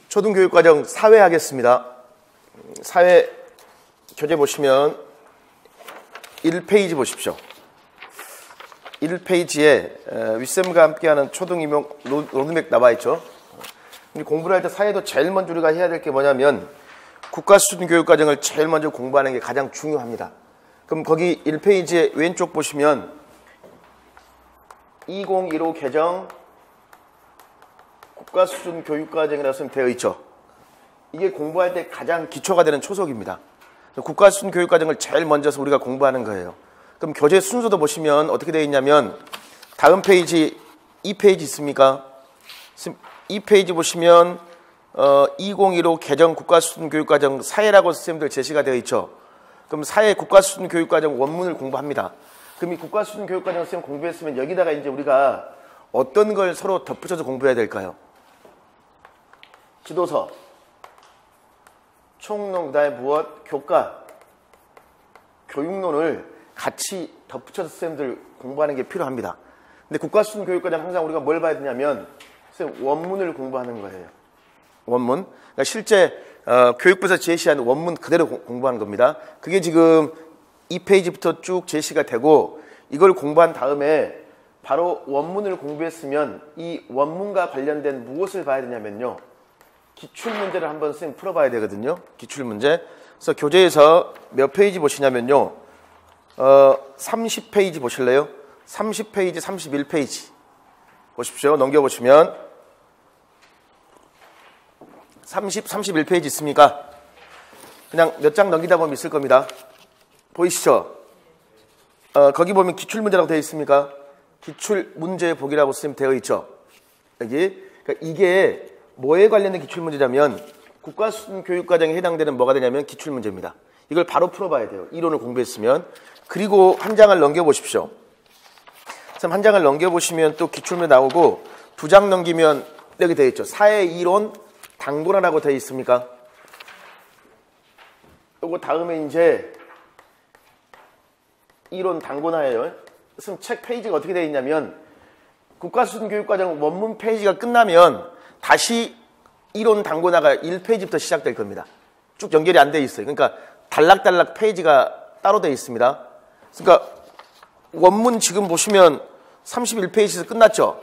초등교육과정 사회 하겠습니다. 사회 교재 보시면 1페이지 보십시오. 1페이지에 윗쌤과 함께하는 초등임용 로드맵 나와 있죠. 공부를 할 때 사회도 제일 먼저 우리가 해야 될 게 뭐냐면 국가 수준 교육과정을 제일 먼저 공부하는 게 가장 중요합니다. 그럼 거기 1페이지에 왼쪽 보시면 2015 개정 국가 수준 교육과정이라고 되어 있죠. 이게 공부할 때 가장 기초가 되는 초석입니다. 국가 수준 교육과정을 제일 먼저서 우리가 공부하는 거예요. 그럼 교재 순서도 보시면 어떻게 되어 있냐면 다음 페이지 2페이지 있습니까? 2페이지 보시면 2015 개정 국가 수준 교육과정 사회라고 선생님들 제시가 되어 있죠. 그럼 사회 국가 수준 교육과정 원문을 공부합니다. 그럼 이 국가 수준 교육과정 선생님 공부했으면 여기다가 이제 우리가 어떤 걸 서로 덧붙여서 공부해야 될까요? 지도서, 총론, 그다음에 무엇? 교과, 교육론을 같이 덧붙여서 선생님들 공부하는 게 필요합니다. 근데 국가 수준 교육과정 항상 우리가 뭘 봐야 되냐면 선생님 원문을 공부하는 거예요. 원문. 그러니까 실제 교육부에서 제시한 원문 그대로 공부하는 겁니다. 그게 지금 2페이지부터 쭉 제시가 되고 이걸 공부한 다음에 바로 원문을 공부했으면 이 원문과 관련된 무엇을 봐야 되냐면요. 기출문제를 한번 선생님 풀어봐야 되거든요. 기출문제. 그래서 교재에서 몇 페이지 보시냐면요. 30페이지 보실래요? 30페이지, 31페이지. 보십시오. 넘겨보시면 31페이지 있습니까? 그냥 몇 장 넘기다 보면 있을 겁니다. 보이시죠? 거기 보면 기출문제라고 되어 있습니까? 기출문제 보기라고 선생님 되어 있죠. 여기. 그러니까 이게 뭐에 관련된 기출문제냐면 국가수준 교육과정에 해당되는 뭐가 되냐면 기출문제입니다. 이걸 바로 풀어봐야 돼요. 이론을 공부했으면. 그리고 한 장을 넘겨보십시오. 한 장을 넘겨보시면 또 기출문제 나오고 두 장 넘기면 여기 되어 있죠. 사회 이론 당군화라고 되어 있습니까? 요거 다음에 이제 이론 당군화예요. 그래서 책 페이지가 어떻게 되어 있냐면 국가수준 교육과정 원문 페이지가 끝나면 다시 이론 당군화가 1페이지부터 시작될 겁니다. 쭉 연결이 안 돼 있어요. 그러니까 단락단락 페이지가 따로 되어 있습니다. 그러니까 원문 지금 보시면 31페이지에서 끝났죠.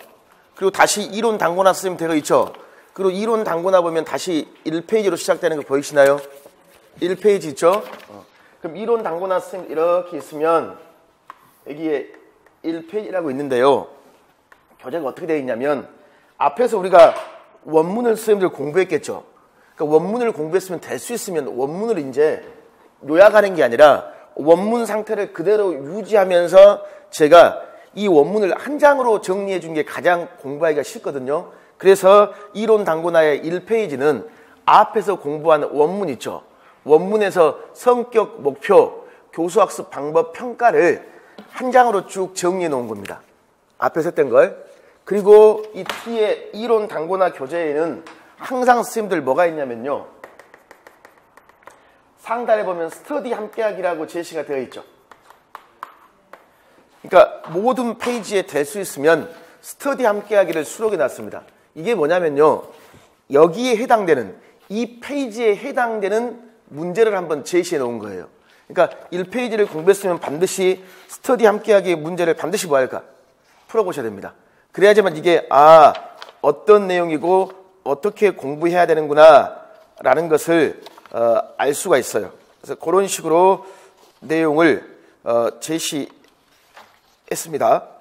그리고 다시 이론 당군화 쓰면 되어 있죠. 그리고 이론 당군화 보면 다시 1페이지로 시작되는 거 보이시나요? 1페이지 있죠? 그럼 이론 당군화 쓰면 이렇게 있으면 여기에 1페이지라고 있는데요. 교재가 어떻게 되어 있냐면 앞에서 우리가 원문을 선생님들 공부했겠죠. 그러니까 원문을 공부했으면 될 수 있으면 원문을 이제 요약하는 게 아니라 원문 상태를 그대로 유지하면서 제가 이 원문을 한 장으로 정리해 준 게 가장 공부하기가 쉽거든요. 그래서 이론 당군화의 1페이지는 앞에서 공부한 원문 있죠. 원문에서 성격, 목표, 교수학습 방법, 평가를 한 장으로 쭉 정리해 놓은 겁니다. 앞에서 했던 걸. 그리고 이 T의 이론 당군화 교재에는 항상 선생님들 뭐가 있냐면요. 상단에 보면 스터디 함께하기라고 제시가 되어 있죠. 그러니까 모든 페이지에 될 수 있으면 스터디 함께하기를 수록해 놨습니다. 이게 뭐냐면요. 여기에 해당되는 이 페이지에 해당되는 문제를 한번 제시해 놓은 거예요. 그러니까 1페이지를 공부했으면 반드시 스터디 함께하기의 문제를 반드시 뭐 할까? 풀어보셔야 됩니다. 그래야지만 이게 어떤 내용이고 어떻게 공부해야 되는구나 라는 것을 알 수가 있어요. 그래서 그런 식으로 내용을 제시했습니다.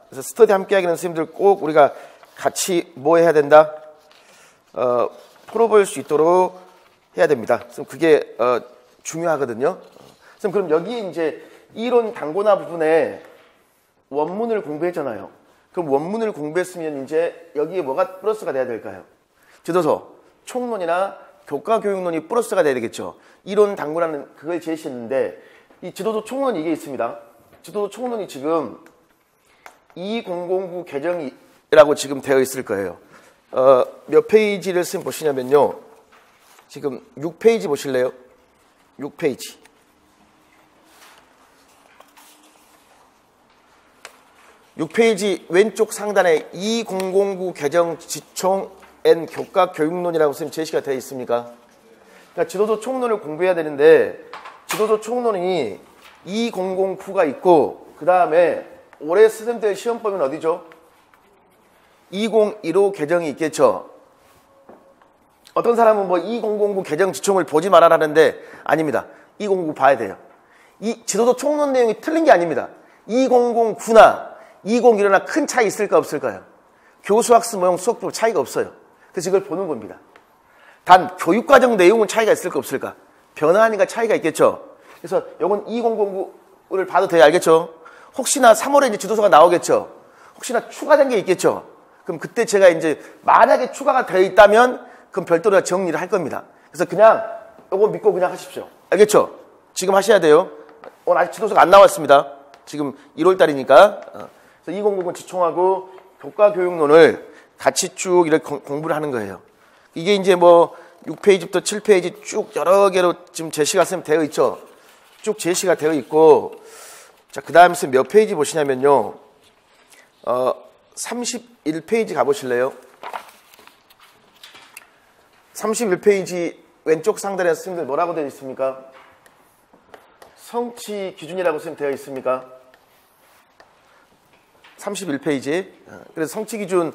그래서 스터디 함께 하기는 선생님들 꼭 우리가 같이 뭐 해야 된다? 풀어볼 수 있도록 해야 됩니다. 그래서 그게 중요하거든요. 그럼 여기에 이제 이론 당군화 부분에 원문을 공부했잖아요. 그럼 원문을 공부했으면 이제 여기에 뭐가 플러스가 돼야 될까요? 지도서, 총론이나 교과 교육론이 플러스가 돼야 되겠죠. 이론 당군화는 그걸 제시했는데 이 지도서 총론 이게 있습니다. 지도서 총론이 지금 2009 개정이라고 지금 되어 있을 거예요. 몇 페이지를 선생님 보시냐면요. 지금 6페이지 보실래요? 6페이지. 6페이지 왼쪽 상단에 2009 개정 지총 N 교과 교육론이라고 선생님 제시가 되어 있습니까? 그러니까 지도서 총론을 공부해야 되는데 지도서 총론이 2009가 있고 그 다음에 올해 수험될 시험법은 어디죠? 2015 개정이 있겠죠. 어떤 사람은 뭐 2009 개정 지총을 보지 말아라는데 아닙니다. 2009 봐야 돼요. 이 지도서 총론 내용이 틀린 게 아닙니다. 2009나 2015나 큰 차이 있을까 없을까요? 교수학습 모형 수업도 차이가 없어요. 그래서 이걸 보는 겁니다. 단 교육과정 내용은 차이가 있을까 없을까? 변화하니까 차이가 있겠죠. 그래서 이건 2009를 봐도 돼요. 알겠죠? 혹시나 3월에 이제 지도서가 나오겠죠. 혹시나 추가된 게 있겠죠. 그럼 그때 제가 이제 만약에 추가가 되어 있다면 그럼 별도로 정리를 할 겁니다. 그래서 그냥 이거 믿고 그냥 하십시오. 알겠죠? 지금 하셔야 돼요. 오늘 아직 지도서가 안 나왔습니다. 지금 1월 달이니까. 그래서 2009은 지총하고 교과교육론을 같이 쭉 이렇게 공부를 하는 거예요. 이게 이제 뭐 6페이지부터 7페이지 쭉 여러 개로 지금 제시가 되어 있죠. 쭉 제시가 되어 있고, 자, 그 다음에 몇 페이지 보시냐면요. 31페이지 가보실래요? 31페이지 왼쪽 상단에 선생님들 뭐라고 되어 있습니까? 성취 기준이라고 선생님 되어 있습니까? 31페이지. 그래서 성취 기준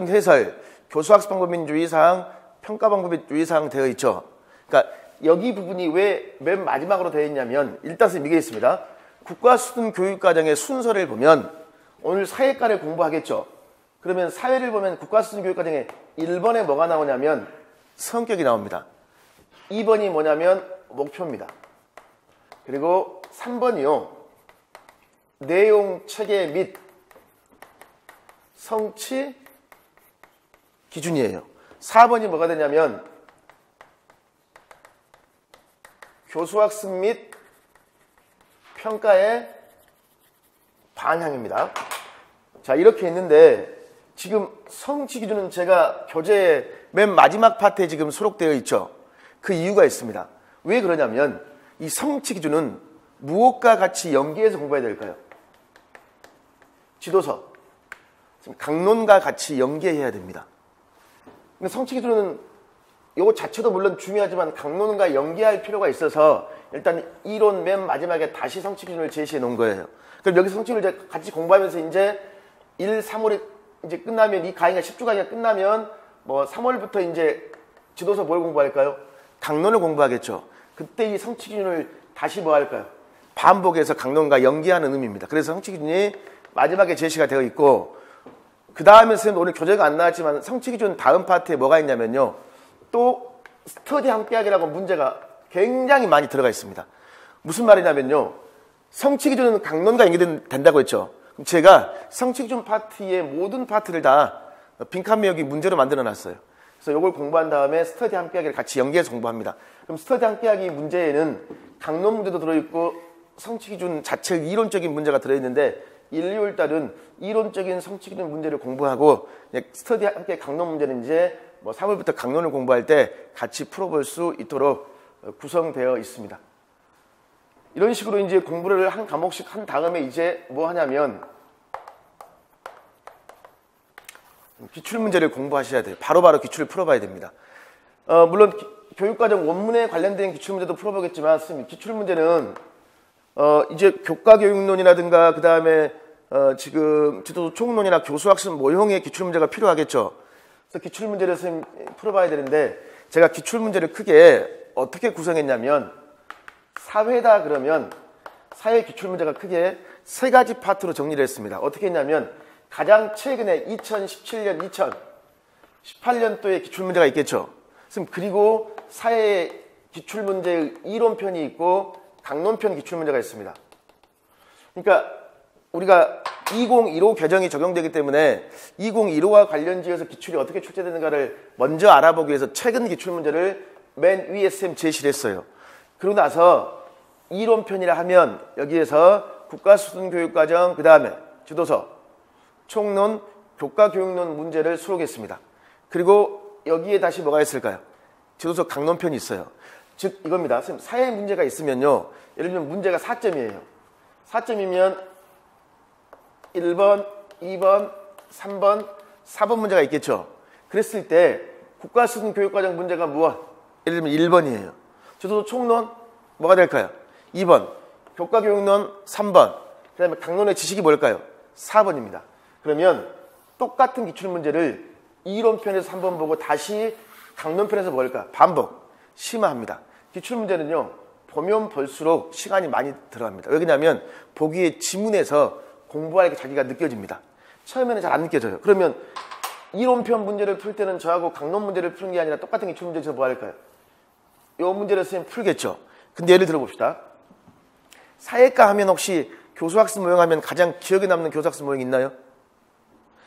해설, 교수학습 방법 및 유의사항, 평가 방법 및 유의사항 되어 있죠. 그러니까 여기 부분이 왜 맨 마지막으로 되어 있냐면 일단 선생님 이게 있습니다. 국가수준 교육과정의 순서를 보면 오늘 사회과를 공부하겠죠. 그러면 사회를 보면 국가수준 교육과정에 1번에 뭐가 나오냐면 성격이 나옵니다. 2번이 뭐냐면 목표입니다. 그리고 3번이요. 내용, 체계 및 성취 기준이에요. 4번이 뭐가 되냐면 교수학습 및 평가의 방향입니다. 자, 이렇게 있는데 지금 성취 기준은 제가 교재 맨 마지막 파트에 지금 수록되어 있죠. 그 이유가 있습니다. 왜 그러냐면 이 성취 기준은 무엇과 같이 연계해서 공부해야 될까요? 지도서, 강론과 같이 연계해야 됩니다. 근데 성취 기준은 이거 자체도 물론 중요하지만 강론과 연계할 필요가 있어서 일단 이론 맨 마지막에 다시 성취 기준을 제시해 놓은 거예요. 그럼 여기서 성취 기준을 같이 공부하면서 이제 1, 3월에 이제 끝나면 이 강의가 10주 강의가 끝나면 뭐 3월부터 이제 지도서 뭘 공부할까요? 강론을 공부하겠죠. 그때 이 성취 기준을 다시 뭐 할까요? 반복해서 강론과 연계하는 의미입니다. 그래서 성취 기준이 마지막에 제시가 되어 있고 그 다음에 선생님 오늘 교재가 안 나왔지만 성취 기준 다음 파트에 뭐가 있냐면요. 또 스터디 함께하기라고 문제가 굉장히 많이 들어가 있습니다. 무슨 말이냐면요. 성취 기준은 강론과 연계된다고 했죠. 그럼 제가 성취 기준 파트의 모든 파트를 다 빈칸 메우기 문제로 만들어 놨어요. 그래서 이걸 공부한 다음에 스터디 함께하기를 같이 연계해서 공부합니다. 그럼 스터디 함께하기 문제에는 강론 문제도 들어있고 성취 기준 자체 이론적인 문제가 들어있는데 1, 2월 달은 이론적인 성취 기준 문제를 공부하고 스터디 함께 강론 문제는 이제 뭐 3월부터 강론을 공부할 때 같이 풀어볼 수 있도록 구성되어 있습니다. 이런 식으로 이제 공부를 한 과목씩 한 다음에 이제 뭐 하냐면 기출문제를 공부하셔야 돼요. 바로바로 기출을 풀어봐야 됩니다. 물론 교육과정 원문에 관련된 기출문제도 풀어보겠지만 선생님 기출문제는 이제 교과교육론이라든가 그 다음에 지금 지도서 총론이나 교수학습 모형의 기출문제가 필요하겠죠. 그래서 기출문제를 선생님 풀어봐야 되는데 제가 기출문제를 크게 어떻게 구성했냐면 사회다 그러면 사회 기출문제가 크게 세 가지 파트로 정리를 했습니다. 어떻게 했냐면 가장 최근에 2017년, 2018년도에 기출문제가 있겠죠. 그리고 사회 기출문제의 이론편이 있고 강론편 기출문제가 있습니다. 그러니까 우리가 2015 개정이 적용되기 때문에 2015와 관련지어서 기출이 어떻게 출제되는가를 먼저 알아보기 위해서 최근 기출문제를 맨 위에 쌤 제시를 했어요. 그러고 나서 이론편이라 하면 여기에서 국가수준교육과정, 그 다음에 지도서, 총론, 교과교육론 문제를 수록했습니다. 그리고 여기에 다시 뭐가 있을까요? 지도서 강론편이 있어요. 즉 이겁니다. 선생님, 사회 문제가 있으면요. 예를 들면 문제가 4점이에요. 4점이면 1번, 2번, 3번, 4번 문제가 있겠죠. 그랬을 때 국가수준교육과정 문제가 무엇? 예를 들면 1번이에요. 저도 총론 뭐가 될까요? 2번. 교과교육론 3번. 그 다음에 강론의 지식이 뭘까요? 4번입니다. 그러면 똑같은 기출문제를 이론편에서 3번 보고 다시 강론편에서 뭘까? 반복, 심화합니다. 기출문제는요, 보면 볼수록 시간이 많이 들어갑니다. 왜냐하면 보기에 지문에서 공부할 게 자기가 느껴집니다. 처음에는 잘 안 느껴져요. 그러면 이론편 문제를 풀 때는 저하고 강론 문제를 푸는 게 아니라 똑같은 기출문제에서 뭐 할까요? 이 문제를 쓰면 풀겠죠. 근데 예를 들어 봅시다. 사회과 하면 혹시 교수학습 모형 하면 가장 기억에 남는 교수학습 모형이 있나요?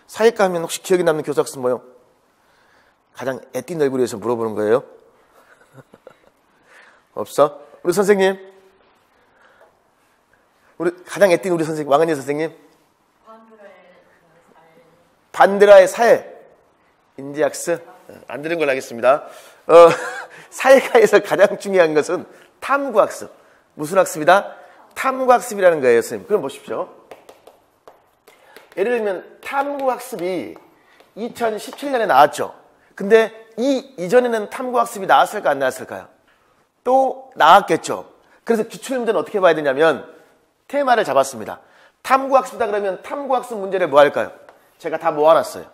사회과 하면 혹시 기억에 남는 교수학습 모형? 가장 애띤 얼굴에서 물어보는 거예요. 없어? 우리 선생님? 우리 가장 애띤 우리 선생님, 왕은희 선생님? 반드라의 사회. 인지학습? 안 들은 걸로 하겠습니다. 사회과에서 가장 중요한 것은 탐구학습. 무슨 학습이다? 탐구학습이라는 거예요, 선생님. 그럼 보십시오. 예를 들면 탐구학습이 2017년에 나왔죠. 근데 이 이전에는 탐구학습이 나왔을까 안 나왔을까요? 또 나왔겠죠. 그래서 기출문제는 어떻게 봐야 되냐면 테마를 잡았습니다. 탐구학습이다 그러면 탐구학습 문제를 뭐 할까요? 제가 다 모아놨어요.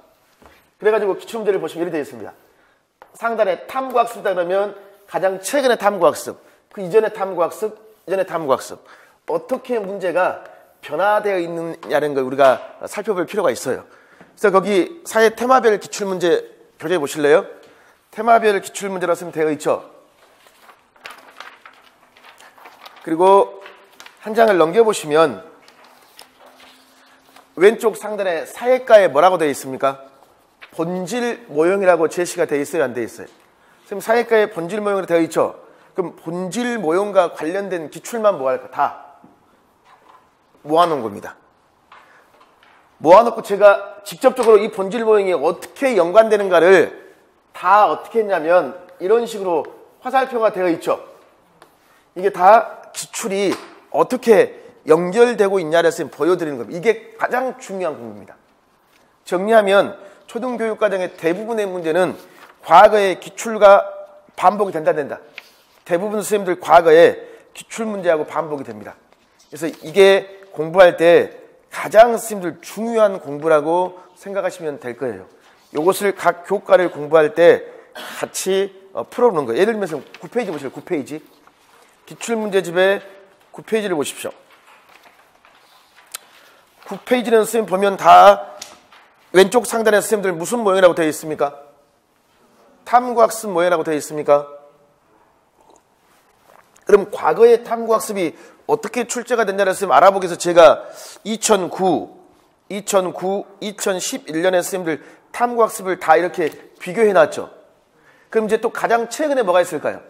그래가지고 기출문제를 보시면 이렇게 되어 있습니다. 상단에 탐구학습이다 그러면 가장 최근의 탐구학습, 그 이전의 탐구학습, 이전의 탐구학습. 어떻게 문제가 변화되어 있느냐는 걸 우리가 살펴볼 필요가 있어요. 그래서 거기 사회 테마별 기출문제 교재해 보실래요? 테마별 기출문제라 쓰면 되어 있죠. 그리고 한 장을 넘겨보시면 왼쪽 상단에 사회과에 뭐라고 되어 있습니까? 본질 모형이라고 제시가 되어 있어요? 안 되어 있어요? 지금 사회과에 본질 모형으로 되어 있죠? 그럼 본질 모형과 관련된 기출만 뭐 할까? 다 모아놓은 겁니다. 모아놓고 제가 직접적으로 이 본질 모형이 어떻게 연관되는가를 다 어떻게 했냐면 이런 식으로 화살표가 되어 있죠. 이게 다 기출이 어떻게 연결되고 있냐를 보여드리는 겁니다. 이게 가장 중요한 공부입니다. 정리하면 초등교육과정의 대부분의 문제는 과거의 기출과 반복이 된다. 대부분 선생님들 과거에 기출문제하고 반복이 됩니다. 그래서 이게 공부할 때 가장 선생님들 중요한 공부라고 생각하시면 될 거예요. 이것을 각 교과를 공부할 때 같이 풀어보는 거예요. 예를 들면서 9페이지 보시죠. 9페이지. 기출문제집의 9페이지를 보십시오. 9페이지는 선생님 보면 다 왼쪽 상단에 선생님들 무슨 모형이라고 되어 있습니까? 탐구학습 모형이라고 되어 있습니까? 그럼 과거의 탐구학습이 어떻게 출제가 됐냐를 선생님 알아보기 위해서 제가 2009, 2011년에 선생님들 탐구학습을 다 이렇게 비교해놨죠. 그럼 이제 또 가장 최근에 뭐가 있을까요?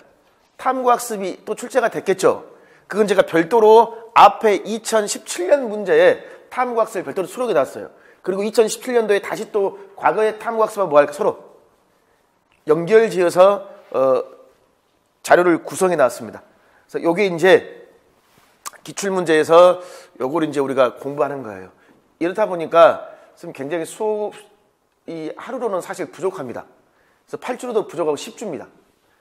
탐구학습이 또 출제가 됐겠죠. 그건 제가 별도로 앞에 2017년 문제에 탐구학습을 별도로 수록해놨어요. 그리고 2017년도에 다시 또 과거의 탐구학습과 뭐 할까? 서로 연결지어서 자료를 구성해놨습니다. 그래서 요게 이제 기출문제에서 요걸 이제 우리가 공부하는 거예요. 이렇다 보니까 지금 굉장히 수업이 하루로는 사실 부족합니다. 그래서 8주로도 부족하고 10주입니다.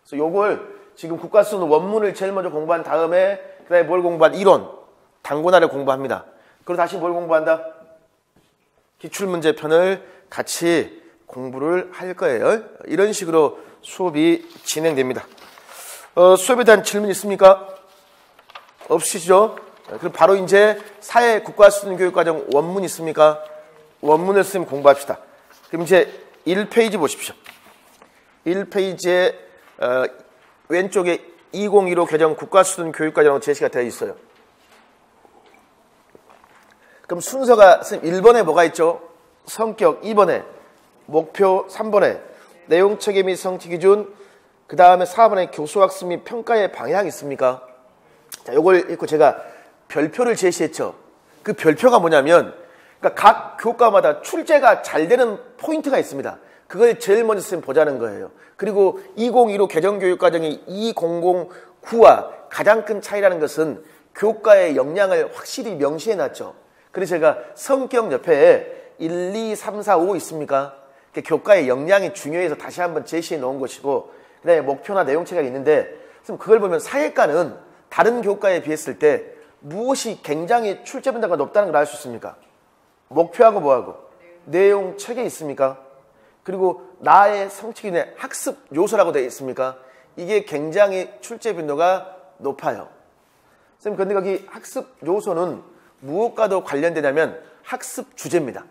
그래서 요걸 지금 국가수준 원문을 제일 먼저 공부한 다음에 그다음에 뭘 공부한 이론, 단권화를 공부합니다. 그리고 다시 뭘 공부한다? 기출문제편을 같이 공부를 할 거예요. 이런 식으로 수업이 진행됩니다. 수업에 대한 질문 있습니까? 없으시죠? 그럼 바로 이제 사회 국가수준교육과정 원문 있습니까? 원문을 선생님 공부합시다. 그럼 이제 1페이지 보십시오. 1페이지에 왼쪽에 2015 개정 국가수준교육과정으로 제시가 되어 있어요. 그럼 순서가 선생님 1번에 뭐가 있죠? 성격, 2번에 목표, 3번에 내용 체계 및 성취 기준, 그 다음에 4번에 교수학습 및 평가의 방향이 있습니까? 자, 요걸 읽고 제가 별표를 제시했죠. 그 별표가 뭐냐면, 그러니까 각 교과마다 출제가 잘 되는 포인트가 있습니다. 그걸 제일 먼저 선생님 보자는 거예요. 그리고 2015 개정교육과정이 2009와 가장 큰 차이라는 것은 교과의 역량을 확실히 명시해놨죠. 그래서 제가 성격 옆에 1, 2, 3, 4, 5 있습니까? 교과의 역량이 중요해서 다시 한번 제시해 놓은 것이고, 그 다음에 목표나 내용체가 있는데, 그걸 보면 사회과는 다른 교과에 비했을 때 무엇이 굉장히 출제 빈도가 높다는 걸 알 수 있습니까? 목표하고 뭐하고? 내용책에 있습니까? 그리고 나의 성취 기준의 학습 요소라고 되어 있습니까? 이게 굉장히 출제 빈도가 높아요. 선생님, 근데 거기 학습 요소는 무엇과도 관련되냐면 학습 주제입니다.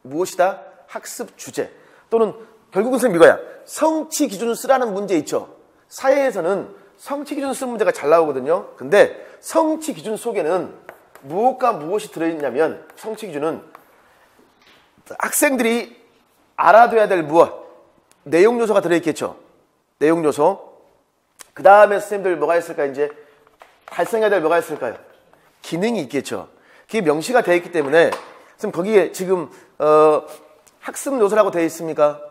무엇이다? 학습 주제. 또는 결국은 선생님 이거야. 성취 기준을 쓰라는 문제 있죠. 사회에서는 성취 기준을 쓰는 문제가 잘 나오거든요. 근데 성취 기준 속에는 무엇과 무엇이 들어있냐면, 성취 기준은 학생들이 알아둬야 될 무엇, 내용 요소가 들어있겠죠. 내용 요소. 그 다음에 선생님들 뭐가 있을까요? 이제 달성해야 될 뭐가 있을까요? 기능이 있겠죠. 그게 명시가 되어 있기 때문에, 선생님 거기에 지금 학습 요소라고 되어 있습니까?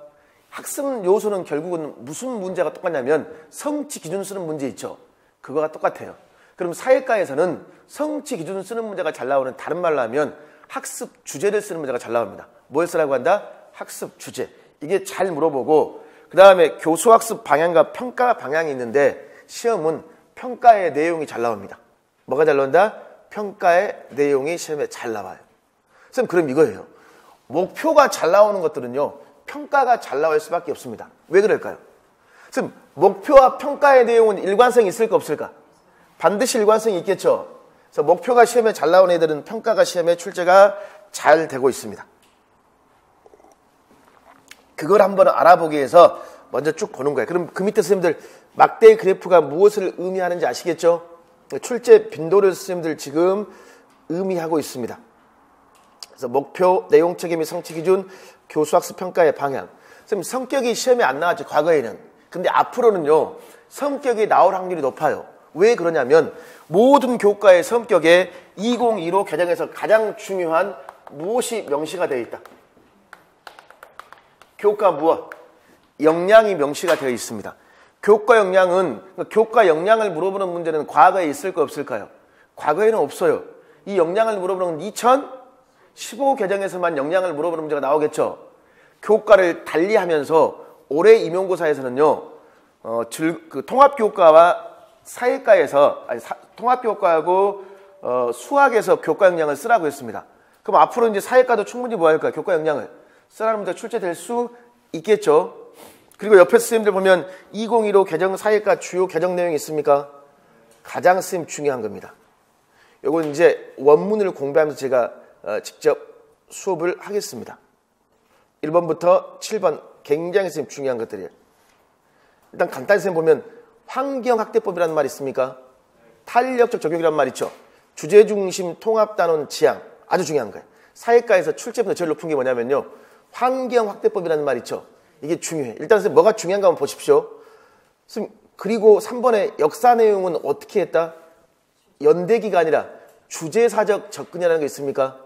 학습 요소는 결국은 무슨 문제가 똑같냐면 성취 기준 쓰는 문제 있죠. 그거가 똑같아요. 그럼 사회과에서는 성취 기준 쓰는 문제가 잘 나오는, 다른 말로 하면 학습 주제를 쓰는 문제가 잘 나옵니다. 뭘 쓰라고 한다? 학습 주제. 이게 잘 물어보고, 그 다음에 교수학습 방향과 평가 방향이 있는데, 시험은 평가의 내용이 잘 나옵니다. 뭐가 잘 나온다? 평가의 내용이 시험에 잘 나와요. 선생님, 그럼 이거예요. 목표가 잘 나오는 것들은요, 평가가 잘 나올 수밖에 없습니다. 왜 그럴까요? 선생님, 목표와 평가의 내용은 일관성이 있을까 없을까? 반드시 일관성이 있겠죠. 그래서 목표가 시험에 잘 나오는 애들은 평가가 시험에 출제가 잘 되고 있습니다. 그걸 한번 알아보기 위해서 먼저 쭉 보는 거예요. 그럼 그 밑에 선생님들 막대 그래프가 무엇을 의미하는지 아시겠죠? 출제 빈도를 선생님들 지금 의미하고 있습니다. 그래서 목표, 내용 책임 및 성취 기준, 교수학습 평가의 방향. 선생님, 성격이 시험에 안 나왔죠, 과거에는. 근데 앞으로는요, 성격이 나올 확률이 높아요. 왜 그러냐면 모든 교과의 성격에 2015 개정에서 가장 중요한 무엇이 명시가 되어 있다. 교과 무엇? 역량이 명시가 되어 있습니다. 교과 역량은, 교과 역량을 물어보는 문제는 과거에 있을까 없을까요? 과거에는 없어요. 이 역량을 물어보는 2015 개정에서만 역량을 물어보는 문제가 나오겠죠. 교과를 달리하면서 올해 임용고사에서는요, 통합교과와 사회과에서, 통합교과하고 수학에서 교과 역량을 쓰라고 했습니다. 그럼 앞으로 이제 사회과도 충분히 뭐 할까요? 교과 역량을 쓰라는 문제가 출제될 수 있겠죠. 그리고 옆에 선생님들 보면 2015 개정 사회과 주요 개정 내용이 있습니까? 가장 선생님 중요한 겁니다. 요건 이제 원문을 공부하면서 제가 직접 수업을 하겠습니다. 1번부터 7번 굉장히 선생님 중요한 것들이에요. 일단 간단히 선생님 보면 환경학대법이라는 말이 있습니까? 탄력적 적용이라는 말 있죠. 주제중심 통합단원 지향, 아주 중요한 거예요. 사회과에서 출제보다 제일 높은 게 뭐냐면요, 환경학대법이라는 말 있죠. 이게 중요해. 일단 선생님 뭐가 중요한가 한번 보십시오. 그리고 3번의 역사 내용은 어떻게 했다? 연대기가 아니라 주제사적 접근이라는 게 있습니까?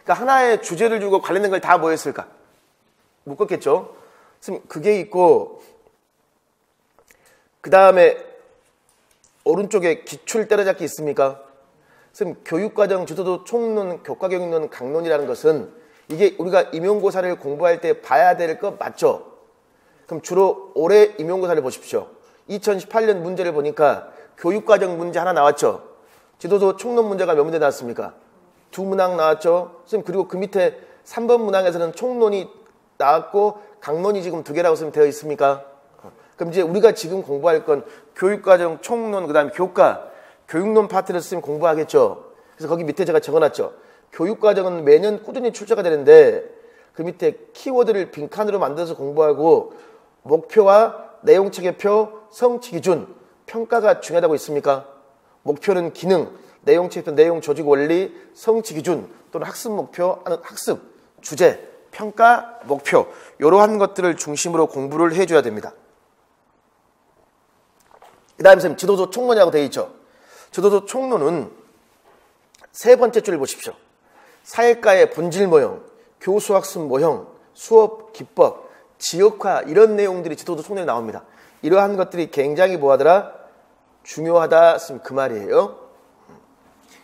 그러니까 하나의 주제를 주고 관련된 걸 다 뭐 했을까? 묶었겠죠? 그게 있고, 그 다음에 오른쪽에 기출 때려잡기 있습니까? 선생님, 교육과정 주도도 총론, 교과교육론, 강론이라는 것은 이게 우리가 임용고사를 공부할 때 봐야 될 것 맞죠? 그럼 주로 올해 임용고사를 보십시오. 2018년 문제를 보니까 교육과정 문제 하나 나왔죠? 지도도 총론 문제가 몇 문제 나왔습니까? 2문항 나왔죠? 선생님, 그리고 그 밑에 3번 문항에서는 총론이 나왔고 강론이 지금 2개라고 선생님 되어 있습니까? 그럼 이제 우리가 지금 공부할 건 교육과정, 총론, 그 다음에 교과, 교육론 파트를 선생님 공부하겠죠? 그래서 거기 밑에 제가 적어놨죠? 교육과정은 매년 꾸준히 출제가 되는데 그 밑에 키워드를 빈칸으로 만들어서 공부하고 목표와 내용체계표, 성취기준, 평가가 중요하다고 있습니까? 목표는 기능, 내용체계표, 내용 조직 원리, 성취기준 또는 학습 목표, 학습, 주제, 평가, 목표 이러한 것들을 중심으로 공부를 해줘야 됩니다. 그 다음에 선생님 지도서 총론이라고 되어 있죠. 지도서 총론은 세 번째 줄을 보십시오. 사회과의 본질 모형, 교수학습 모형, 수업 기법, 지역화 이런 내용들이 지도서 총론에 나옵니다. 이러한 것들이 굉장히 뭐하더라? 중요하다 그 말이에요.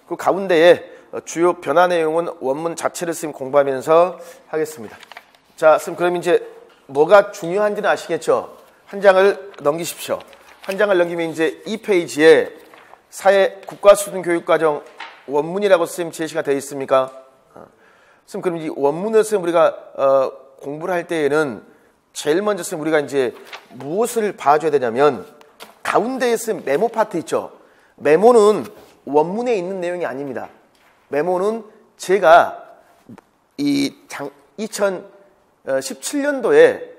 그 가운데에 주요 변화 내용은 원문 자체를 공부하면서 하겠습니다. 자. 자, 선생님, 그럼 이제 뭐가 중요한지는 아시겠죠? 한 장을 넘기십시오. 한 장을 넘기면 이제 이 페이지에 사회 국가수준교육과정 원문이라고 선생님 제시가 되어 있습니까? 선생님, 그럼 이 원문을 선생님 우리가 공부를 할 때에는 제일 먼저 선생님 우리가 이제 무엇을 봐줘야 되냐면 가운데에 선생님 메모 파트 있죠? 메모는 원문에 있는 내용이 아닙니다. 메모는 제가 이 2017년도에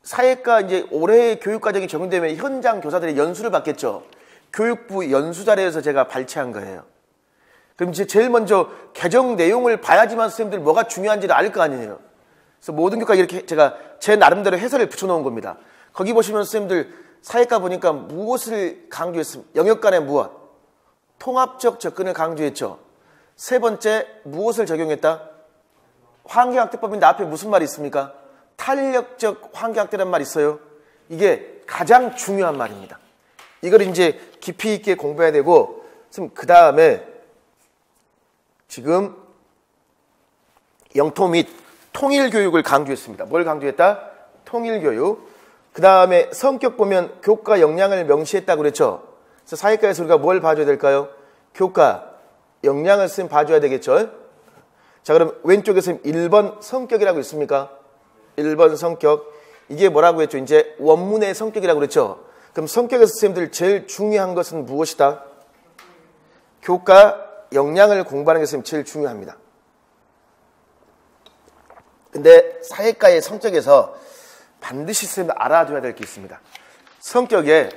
사회과 이제 올해 교육과정이 적용되면 현장 교사들의 연수를 받겠죠. 교육부 연수 자료에서 제가 발췌한 거예요. 그럼 이제 제일 먼저 개정 내용을 봐야지만 선생님들 뭐가 중요한지를 알 거 아니에요. 그래서 모든 교과 이렇게 제가 제 나름대로 해설을 붙여놓은 겁니다. 거기 보시면 선생님들 사회과 보니까 무엇을 강조했습니까? 영역 간의 무엇? 통합적 접근을 강조했죠. 세 번째 무엇을 적용했다? 환경학대법인데 앞에 무슨 말이 있습니까? 탄력적 환경학대란 말이 있어요. 이게 가장 중요한 말입니다. 이걸 이제 깊이 있게 공부해야 되고, 그 다음에 지금 영토 및 통일교육을 강조했습니다. 뭘 강조했다? 통일교육. 그 다음에 성격 보면 교과 역량을 명시했다고 그랬죠. 그래서 사회과에서 우리가 뭘 봐줘야 될까요? 교과 역량을 쌤 봐줘야 되겠죠. 자, 그럼 왼쪽에서 1번 성격이라고 있습니까? 1번 성격. 이게 뭐라고 했죠? 이제 원문의 성격이라고 그랬죠. 그럼 성격에서 선생님들 제일 중요한 것은 무엇이다? 교과 역량을 공부하는 게 선생님 제일 중요합니다. 근데 사회과의 성격에서 반드시 선생님 알아둬야 될 게 있습니다. 성격의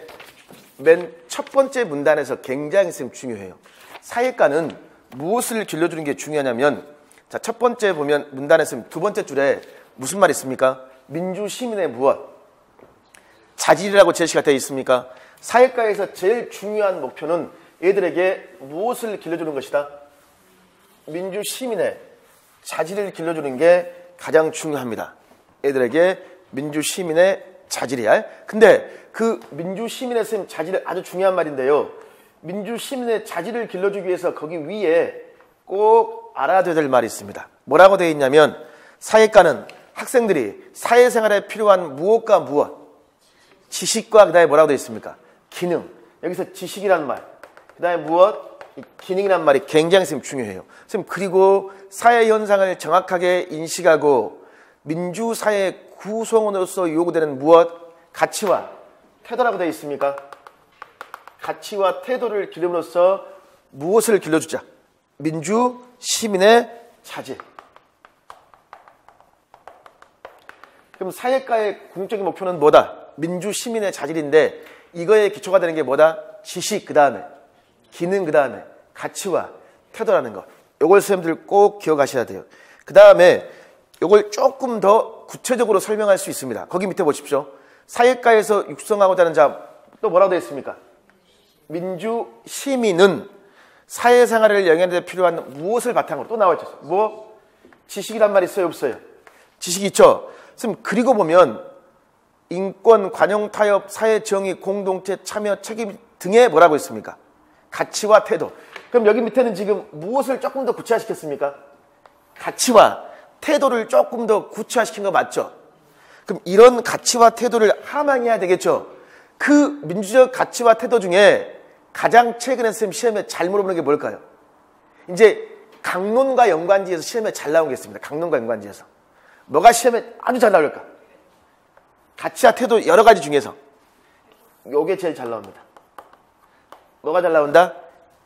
맨 첫 번째 문단에서 굉장히 선생님 중요해요. 사회과는 무엇을 길러주는 게 중요하냐면, 자, 첫 번째 보면 문단에서 두 번째 줄에 무슨 말이 있습니까? 민주 시민의 무엇? 자질이라고 제시가 되어 있습니까? 사회과에서 제일 중요한 목표는 얘들에게 무엇을 길러주는 것이다? 민주 시민의 자질을 길러주는 게 가장 중요합니다. 애들에게 민주 시민의 자질이야. 근데 그 민주 시민의 선생님 자질은 아주 중요한 말인데요. 민주 시민의 자질을 길러주기 위해서 거기 위에 꼭 알아둬야 될 말이 있습니다. 뭐라고 되어 있냐면, 사회과는 학생들이 사회생활에 필요한 무엇과 무엇, 지식과 그 다음에 뭐라고 되어 있습니까? 기능. 여기서 지식이란 말, 그 다음에 무엇, 기능이란 말이 굉장히 중요해요. 선생님, 그리고 사회 현상을 정확하게 인식하고 민주사회 구성원으로서 요구되는 무엇, 가치와 태도라고 되어 있습니까? 가치와 태도를 기름으로써 무엇을 길러주자? 민주 시민의 자질. 그럼 사회과의 궁극적인 목표는 뭐다? 민주 시민의 자질인데, 이거에 기초가 되는 게 뭐다? 지식, 그 다음에 기능, 그 다음에 가치와 태도라는 것. 요걸 선생님들 꼭 기억하셔야 돼요. 그 다음에 요걸 조금 더 구체적으로 설명할 수 있습니다. 거기 밑에 보십시오. 사회과에서 육성하고자 하는 자, 또 뭐라고 되어 있습니까? 민주 시민은 사회생활을 영위하는 데 필요한 무엇을 바탕으로 또 나와 있죠. 뭐? 지식이란 말이 있어요, 없어요? 지식이 있죠. 선생님, 그리고 보면 인권, 관용, 타협, 사회 정의, 공동체, 참여, 책임 등의 뭐라고 있습니까? 가치와 태도. 그럼 여기 밑에는 지금 무엇을 조금 더 구체화시켰습니까? 가치와 태도를 조금 더 구체화시킨 거 맞죠? 그럼 이런 가치와 태도를 함양해야 되겠죠? 그 민주적 가치와 태도 중에 가장 최근에 선생님 시험에 잘 물어보는 게 뭘까요? 이제 강론과 연관지에서 시험에 잘 나온 게 있습니다. 강론과 연관지에서. 뭐가 시험에 아주 잘 나올까? 가치와 태도 여러 가지 중에서 요게 제일 잘 나옵니다. 뭐가 잘 나온다?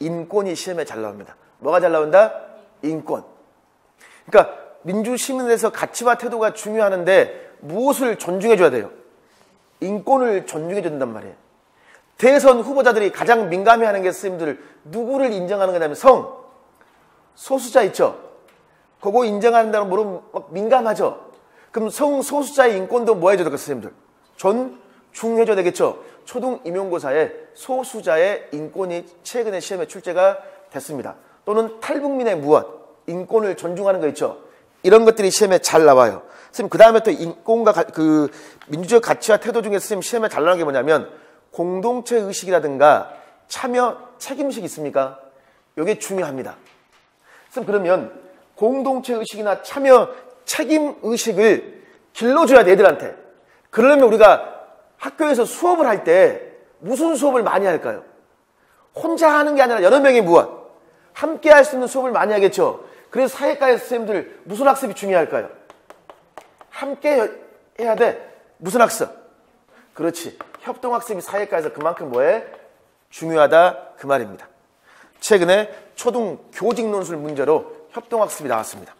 인권이 시험에 잘 나옵니다. 뭐가 잘 나온다? 인권. 그러니까 민주시민에서 가치와 태도가 중요하는데 무엇을 존중해줘야 돼요? 인권을 존중해줘야 된단 말이에요. 대선 후보자들이 가장 민감해하는 게 선생님들 누구를 인정하는 거냐면 소수자 있죠? 그거 인정한다는 모르면 막 민감하죠? 그럼 성소수자의 인권도 뭐 해줘야 될까, 선생님들? 존중해줘야 되겠죠? 초등 임용고사에 소수자의 인권이 최근에 시험에 출제가 됐습니다. 또는 탈북민의 무엇, 인권을 존중하는 거 있죠? 이런 것들이 시험에 잘 나와요. 선생님, 그 다음에 또 인권과 그 민주적 가치와 태도 중에 선생님 시험에 잘 나오는 게 뭐냐면 공동체 의식이라든가 참여 책임의식이 있습니까? 이게 중요합니다. 선생님, 그러면 공동체 의식이나 참여 책임의식을 길러줘야 돼, 애들한테. 그러려면 우리가 학교에서 수업을 할 때 무슨 수업을 많이 할까요? 혼자 하는 게 아니라 여러 명이 무엇? 함께 할 수 있는 수업을 많이 하겠죠. 그래서 사회과의 선생님들 무슨 학습이 중요할까요? 함께 해야 돼. 무슨 학습? 그렇지. 협동학습이 사회과에서 그만큼 뭐해? 중요하다 그 말입니다. 최근에 초등 교직 논술 문제로 협동학습이 나왔습니다.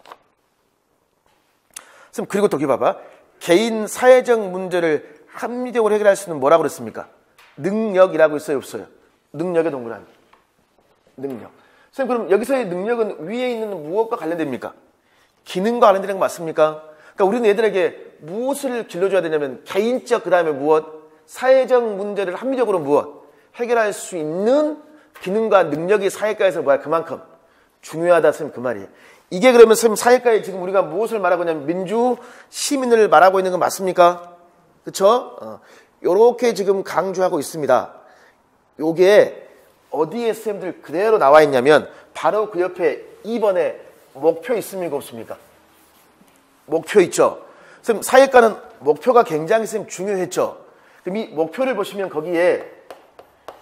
그리고 또 여기 봐봐. 개인 사회적 문제를 합리적으로 해결할 수 있는 뭐라고 그랬습니까? 능력이라고 있어요, 없어요? 능력의 동그라미. 능력. 선생님, 그럼 여기서의 능력은 위에 있는 무엇과 관련됩니까? 기능과 관련되는 거 맞습니까? 그러니까 우리는 애들에게 무엇을 길러줘야 되냐면 개인적, 그 다음에 무엇? 사회적 문제를 합리적으로 무엇? 해결할 수 있는 기능과 능력이 사회과에서 뭐야? 그만큼 중요하다, 선생님, 그 말이에요. 이게 그러면 선생님 사회과에 지금 우리가 무엇을 말하고 있냐면 민주, 시민을 말하고 있는 건 맞습니까? 그쵸? 요렇게 지금 강조하고 있습니다. 요게 어디에 선생님들 그대로 나와 있냐면 바로 그 옆에 2번에 목표 있습니까? 없습니까? 목표 있죠? 선생님 사회과는 목표가 굉장히 선생님 중요했죠? 그럼 이 목표를 보시면 거기에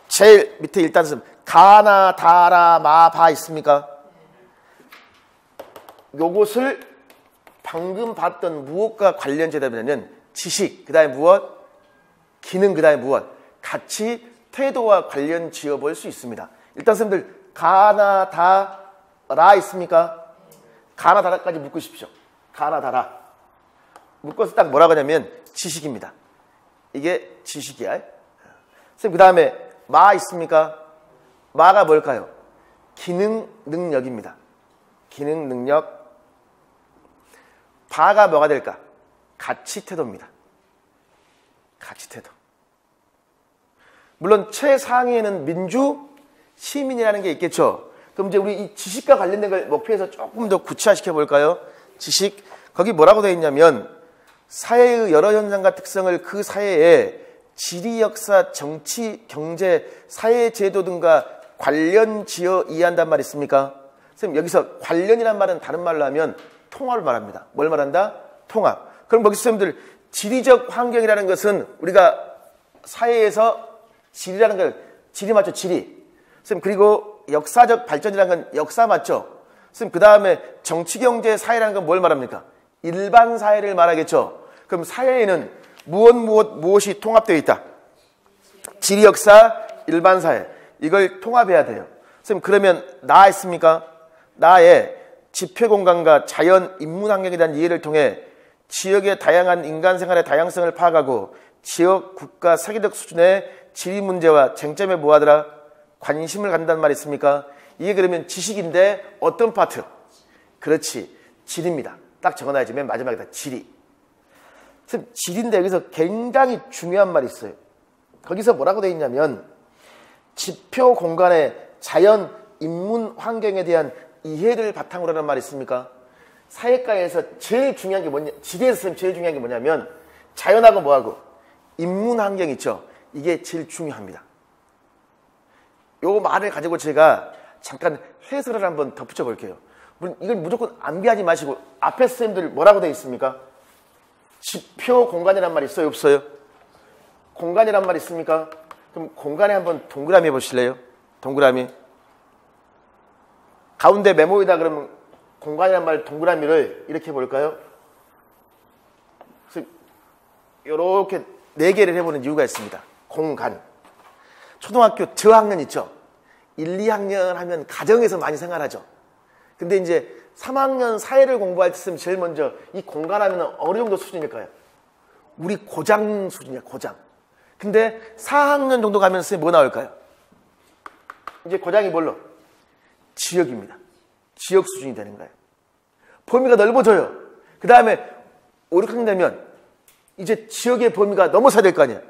제일 밑에 일단 선생님 가나, 다라, 마, 바 있습니까? 요것을 방금 봤던 무엇과 관련되냐면 지식, 그 다음에 무엇? 기능, 그 다음에 무엇? 가치, 태도와 관련 지어볼 수 있습니다. 일단 선생님들 가나, 다, 라 있습니까? 가나, 다라까지 묶고 싶죠. 가나, 다라. 묶어서 딱 뭐라고 하냐면 지식입니다. 이게 지식이야. 선생님 그 다음에 마 있습니까? 마가 뭘까요? 기능, 능력입니다. 기능, 능력. 바가 뭐가 될까? 가치, 태도입니다. 가치, 태도. 물론 최상위에는 민주, 시민이라는 게 있겠죠. 그럼 이제 우리 이 지식과 관련된 걸 목표에서 조금 더 구체화시켜 볼까요? 지식. 거기 뭐라고 되어 있냐면 사회의 여러 현상과 특성을 그 사회의 지리, 역사, 정치, 경제, 사회 제도 등과 관련 지어 이해한단 말 있습니까? 선생님 여기서 관련이란 말은 다른 말로 하면 통합을 말합니다. 뭘 말한다? 통합. 그럼 거기서 선생님들 지리적 환경이라는 것은 우리가 사회에서 지리라는 걸 지리 맞죠? 지리. 선생님 그리고 역사적 발전이라는 건 역사 맞죠? 선생님 그 다음에 정치, 경제, 사회라는 건 뭘 말합니까? 일반 사회를 말하겠죠. 그럼 사회에는 무엇이 통합되어 있다? 지리, 역사, 일반 사회. 이걸 통합해야 돼요. 선생님 그러면 나 있습니까? 나의 집회 공간과 자연, 인문 환경에 대한 이해를 통해 지역의 다양한 인간 생활의 다양성을 파악하고 지역, 국가, 세계적 수준의 지리 문제와 쟁점에 뭐하더라? 관심을 갖는다는 말이 있습니까? 이게 그러면 지식인데 어떤 파트? 그렇지. 지리입니다. 딱 적어놔야지. 맨 마지막에다 지리. 선생님, 지리인데 여기서 굉장히 중요한 말이 있어요. 거기서 뭐라고 되어 있냐면 지표 공간의 자연, 인문 환경에 대한 이해를 바탕으로 하는 말이 있습니까? 사회과에서 제일 중요한 게 뭐냐, 지리에서 제일 중요한 게 뭐냐면 자연하고 뭐하고 인문 환경 있죠. 이게 제일 중요합니다. 요 말을 가지고 제가 잠깐 해설을 한번 덧붙여 볼게요. 이걸 무조건 암기하지 마시고 앞에 선생님들 뭐라고 되어 있습니까? 지표 공간이란 말 있어요? 없어요? 공간이란 말 있습니까? 그럼 공간에 한번 동그라미 해보실래요? 동그라미. 가운데 메모에다 그러면 공간이란 말 동그라미를 이렇게 볼까요? 그래서 이렇게 4개를 해보는 이유가 있습니다. 공간. 초등학교 저학년 있죠? 1, 2학년 하면 가정에서 많이 생활하죠. 근데 이제 3학년 사회를 공부할 때 쓰면 제일 먼저 이 공간 하면 어느 정도 수준일까요? 우리 고장 수준이야, 고장. 근데 4학년 정도 가면 뭐 나올까요? 이제 고장이 뭘로? 지역입니다. 지역 수준이 되는 거예요. 범위가 넓어져요. 그 다음에 5, 6학년 되면 이제 지역의 범위가 넘어서야 될 거 아니에요.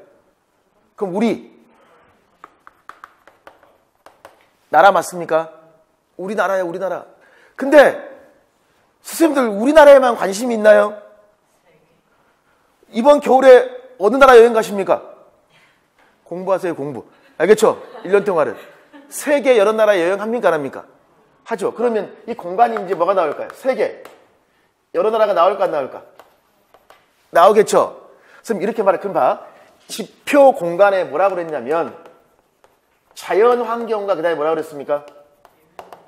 그럼 우리 나라 맞습니까? 우리나라예요, 우리나라. 근데 선생님들 우리나라에만 관심이 있나요? 이번 겨울에 어느 나라 여행 가십니까? 공부하세요, 공부. 알겠죠? 1년 동안은. 세계 여러 나라 여행 합니까, 안 합니까? 하죠. 그러면 이 공간이 이제 뭐가 나올까요? 세계. 여러 나라가 나올까 안 나올까? 나오겠죠. 그럼 이렇게 말해. 그럼 봐. 지표 공간에 뭐라고 그랬냐면 자연 환경과 그 다음에 뭐라고 그랬습니까?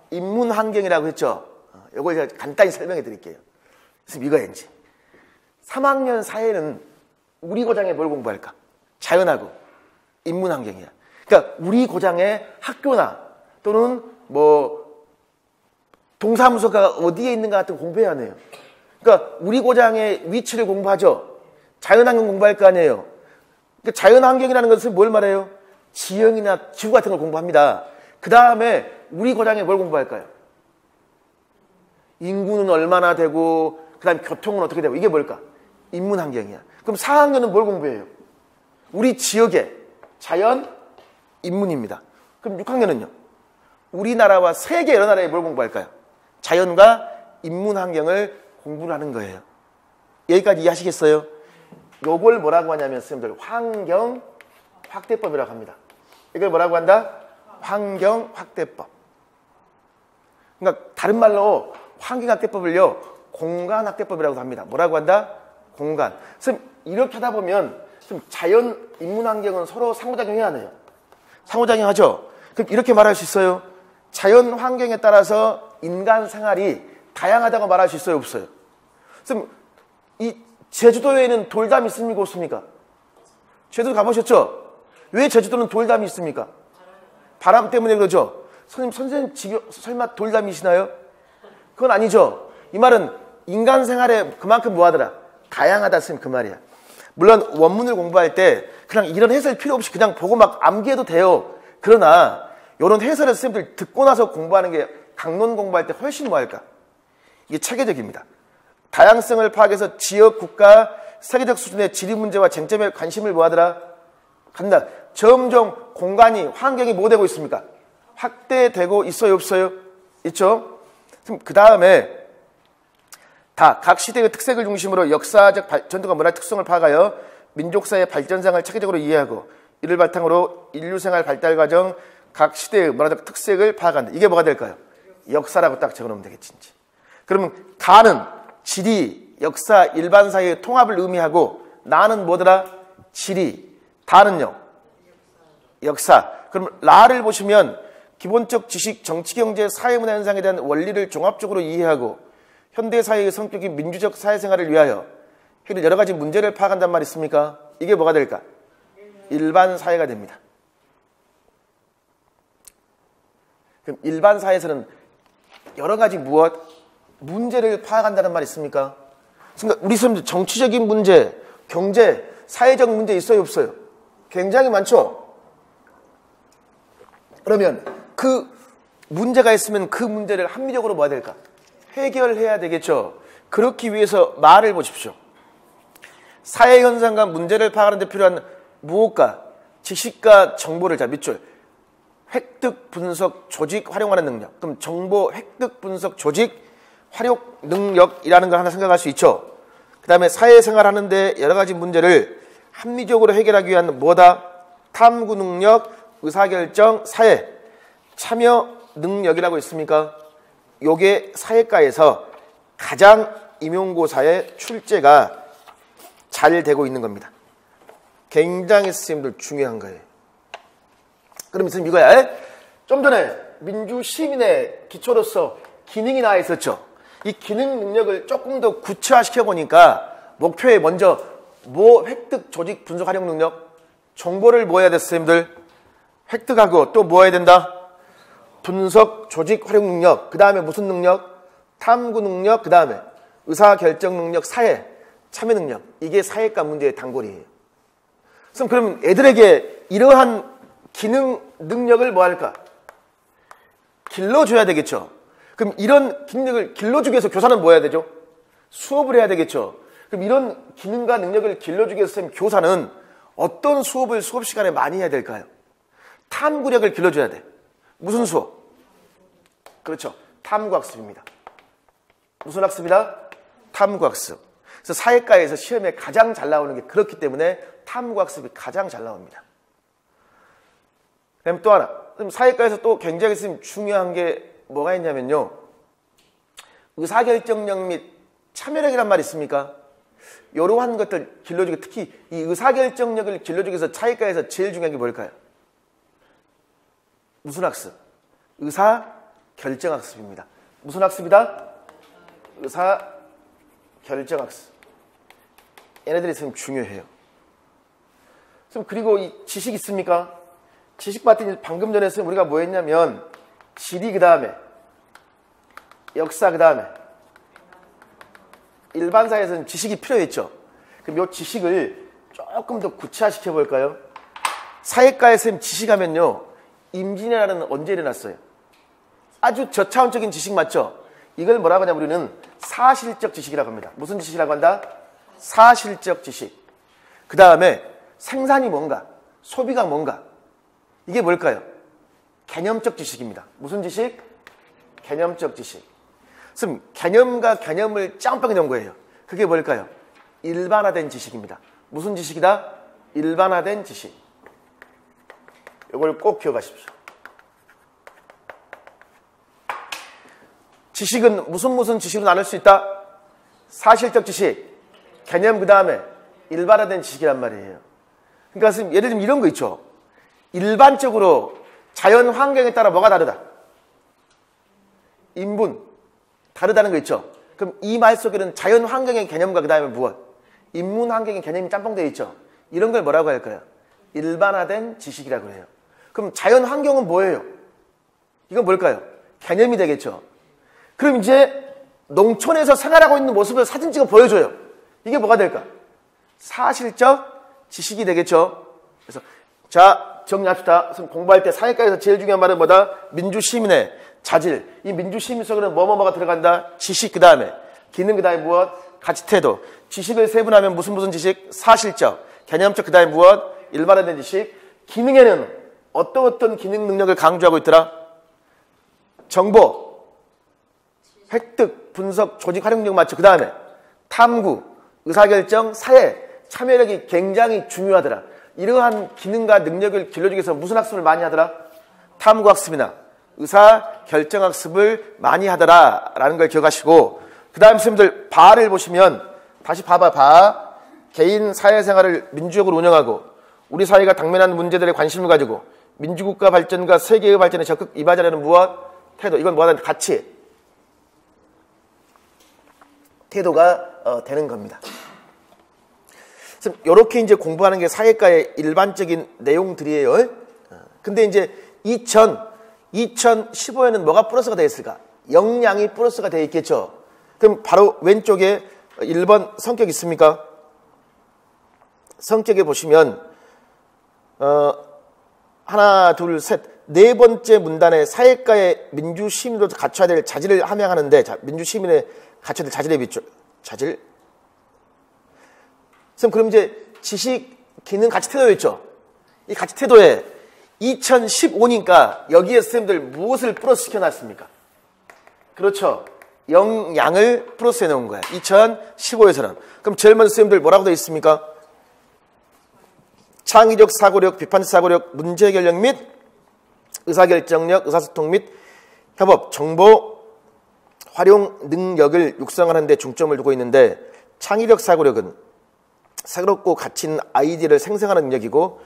인문 환경이라고 했죠. 이걸 제가 간단히 설명해 드릴게요. 그래서 이거인지 3학년 사회는 우리 고장에 뭘 공부할까? 자연하고 인문 환경이야. 그러니까 우리 고장의 학교나 또는 뭐 동사무소가 어디에 있는가 같은 거 공부해야 하네요. 그러니까 우리 고장의 위치를 공부하죠. 자연환경 공부할 거 아니에요. 그러니까 자연환경이라는 것은 뭘 말해요? 지형이나 지구 같은 걸 공부합니다. 그 다음에 우리 고장에 뭘 공부할까요? 인구는 얼마나 되고 그 다음에 교통은 어떻게 되고 이게 뭘까? 인문환경이야. 그럼 4학년은 뭘 공부해요? 우리 지역의 자연, 인문입니다. 그럼 6학년은요? 우리나라와 세계 여러 나라에 뭘 공부할까요? 자연과 인문환경을 공부를 하는 거예요. 여기까지 이해하시겠어요? 요걸 뭐라고 하냐면 선생님들 환경확대법이라고 합니다. 이걸 뭐라고 한다? 환경확대법. 그러니까 다른 말로 환경확대법을요 공간확대법이라고 합니다. 뭐라고 한다? 공간. 선생님 이렇게 하다 보면 자연, 인문환경은 서로 상호작용해야 하네요. 상호작용하죠. 그럼 이렇게 말할 수 있어요. 자연 환경에 따라서 인간 생활이 다양하다고 말할 수 있어요? 없어요? 선생님 이 제주도에는 돌담이 있습니까? 없습니까? 제주도 가보셨죠? 왜 제주도는 돌담이 있습니까? 바람 때문에 그러죠? 선생님 집에 설마 돌담이시나요? 그건 아니죠. 이 말은 인간 생활에 그만큼 뭐하더라? 다양하다 선생님 그 말이야. 물론 원문을 공부할 때 그냥 이런 해설 필요 없이 그냥 보고 막 암기해도 돼요. 그러나 이런 해설을 선생님들 듣고 나서 공부하는 게 강론 공부할 때 훨씬 뭐할까? 이게 체계적입니다. 다양성을 파악해서 지역, 국가, 세계적 수준의 지리 문제와 쟁점에 관심을 뭐하더라? 간다. 점점 공간이, 환경이 뭐 되고 있습니까? 확대되고 있어요? 없어요? 있죠? 그 다음에 다 각 시대의 특색을 중심으로 역사적 전통과 문화 특성을 파악하여 민족사의 발전상을 체계적으로 이해하고 이를 바탕으로 인류생활 발달 과정, 각 시대의 문화적 특색을 파악한다. 이게 뭐가 될까요? 역사라고 딱 적어놓으면 되겠지. 그러면 가는 지리, 역사, 일반사회의 통합을 의미하고 나는 뭐더라? 지리, 다는요? 역사. 그럼 라를 보시면 기본적 지식, 정치, 경제, 사회문화 현상에 대한 원리를 종합적으로 이해하고 현대사회의 성격이 민주적 사회생활을 위하여 여러 가지 문제를 파악한단 말이 있습니까? 이게 뭐가 될까? 일반사회가 됩니다. 그럼 일반사회에서는 여러 가지 문제를 파악한다는 말이 있습니까? 그러니까 우리 사람들 정치적인 문제, 경제, 사회적 문제 있어요? 없어요? 굉장히 많죠? 그러면 그 문제가 있으면 그 문제를 합리적으로 뭐해야 될까? 해결해야 되겠죠. 그렇기 위해서 말을 보십시오. 사회현상과 문제를 파악하는 데 필요한 무엇과 지식과 정보를 자 밑줄 획득, 분석, 조직, 활용하는 능력. 그럼 정보, 획득, 분석, 조직, 활용 능력이라는 걸 하나 생각할 수 있죠. 그 다음에 사회생활 하는데 여러 가지 문제를 합리적으로 해결하기 위한 뭐다? 탐구 능력, 의사결정, 사회, 참여 능력이라고 있습니까? 요게 사회과에서 가장 임용고사의 출제가 잘 되고 있는 겁니다. 굉장히 선생님들 중요한 거예요. 그럼 선생님 이거야. 좀 전에 민주시민의 기초로서 기능이 나와 있었죠. 이 기능 능력을 조금 더 구체화시켜 보니까 목표에 먼저 뭐 획득, 조직, 분석, 활용 능력 정보를 뭐 해야 돼 선생님들? 획득하고 또 뭐 해야 된다? 분석, 조직, 활용 능력 그 다음에 무슨 능력? 탐구 능력 그 다음에 의사결정 능력, 사회, 참여 능력 이게 사회과 문제의 단골이에요. 그럼 애들에게 이러한 기능 능력을 뭐 할까? 길러줘야 되겠죠. 그럼 이런 기능을 길러주기 위해서 교사는 뭐 해야 되죠? 수업을 해야 되겠죠. 그럼 이런 기능과 능력을 길러주기 위해서 선생님 교사는 어떤 수업을 수업 시간에 많이 해야 될까요? 탐구력을 길러줘야 돼. 무슨 수업? 그렇죠. 탐구학습입니다. 무슨 학습이다? 탐구학습. 그래서 사회과에서 시험에 가장 잘 나오는 게 그렇기 때문에 탐구학습이 가장 잘 나옵니다. 그다음에 또 하나. 사회과에서 또 굉장히 중요한 게 뭐가 있냐면요. 의사결정력 및 참여력이란 말이 있습니까? 이러한 것들 길러주기, 특히 이 의사결정력을 길러주기 위해서 사회과에서 제일 중요한 게 뭘까요? 무슨 학습? 의사결정학습입니다. 무슨 학습이다? 의사결정학습. 얘네들이 지금 중요해요. 그리고 이 지식 있습니까? 지식 봤더니 방금 전에 우리가 뭐 했냐면 지리 그 다음에 역사 그 다음에 일반사회에서는 지식이 필요했죠. 그럼 이 지식을 조금 더 구체화시켜 볼까요? 사회과에 선생님 지식하면요, 임진왜란은 언제 일어났어요? 아주 저차원적인 지식 맞죠? 이걸 뭐라고 하냐면 우리는 사실적 지식이라고 합니다. 무슨 지식이라고 한다? 사실적 지식. 그 다음에 생산이 뭔가, 소비가 뭔가, 이게 뭘까요? 개념적 지식입니다. 무슨 지식? 개념적 지식. 그럼 개념과 개념을 짬뽕해 놓은 거예요. 그게 뭘까요? 일반화된 지식입니다. 무슨 지식이다? 일반화된 지식. 이걸 꼭 기억하십시오. 지식은 무슨 지식으로 나눌 수 있다? 사실적 지식, 개념 그 다음에 일반화된 지식이란 말이에요. 그러니까 예를 들면 이런 거 있죠. 일반적으로 자연 환경에 따라 뭐가 다르다? 인분, 다르다는 거 있죠. 그럼 이 말 속에는 자연 환경의 개념과 그 다음에 무엇? 인문 환경의 개념이 짬뽕되어 있죠. 이런 걸 뭐라고 할까요? 일반화된 지식이라고 해요. 그럼 자연 환경은 뭐예요? 이건 뭘까요? 개념이 되겠죠. 그럼 이제 농촌에서 생활하고 있는 모습을 사진 찍어 보여줘요. 이게 뭐가 될까? 사실적 지식이 되겠죠. 그래서 자, 정리합시다. 공부할 때 사회과에서 제일 중요한 말은 뭐다? 민주시민의 자질. 이 민주시민 속에는 뭐가 들어간다? 지식 그 다음에 기능 그 다음에 무엇? 가치태도. 지식을 세분하면 무슨 지식? 사실적, 개념적 그 다음에 무엇? 일반화된 지식. 기능에는 어떤 기능 능력을 강조하고 있더라? 정보, 획득, 분석, 조직 활용력 맞죠? 그 다음에 탐구, 의사결정, 사회, 참여력이 굉장히 중요하더라. 이러한 기능과 능력을 길러주기 위해서 무슨 학습을 많이 하더라? 탐구학습이나 의사결정학습을 많이 하더라 라는 걸 기억하시고, 그 다음 선생님들 바를 보시면 다시 바. 개인 사회생활을 민주적으로 운영하고 우리 사회가 당면한 문제들에 관심을 가지고 민주국가 발전과 세계의 발전에 적극 임하자라는 무엇? 태도. 이건 뭐하다? 가치. 태도가 되는 겁니다. 이렇게 이제 공부하는 게 사회과의 일반적인 내용들이에요. 근데 이제 2015에는 뭐가 플러스가 되어 있을까? 역량이 플러스가 되어 있겠죠. 그럼 바로 왼쪽에 1번 성격 있습니까? 성격에 보시면 하나, 둘, 셋, 네 번째 문단에 사회과의 민주시민으로 갖춰야 될 자질을 함양하는데, 자, 민주시민의 갖춰야 될 자질에 비추 자질. 그럼 이제 지식, 기능, 가치태도 있죠. 이 가치태도에 2015니까 여기에 선생님들 무엇을 플러스 시켜놨습니까? 그렇죠. 역량을 플러스 해놓은 거야. 2015에서는. 그럼 제일 먼저 선생님들 뭐라고 되어 있습니까? 창의적 사고력, 비판적 사고력, 문제 해결력 및 의사결정력, 의사소통 및 협업, 정보 활용 능력을 육성하는 데 중점을 두고 있는데, 창의력 사고력은 새롭고 가치 있는 아이디어를 생성하는 능력이고,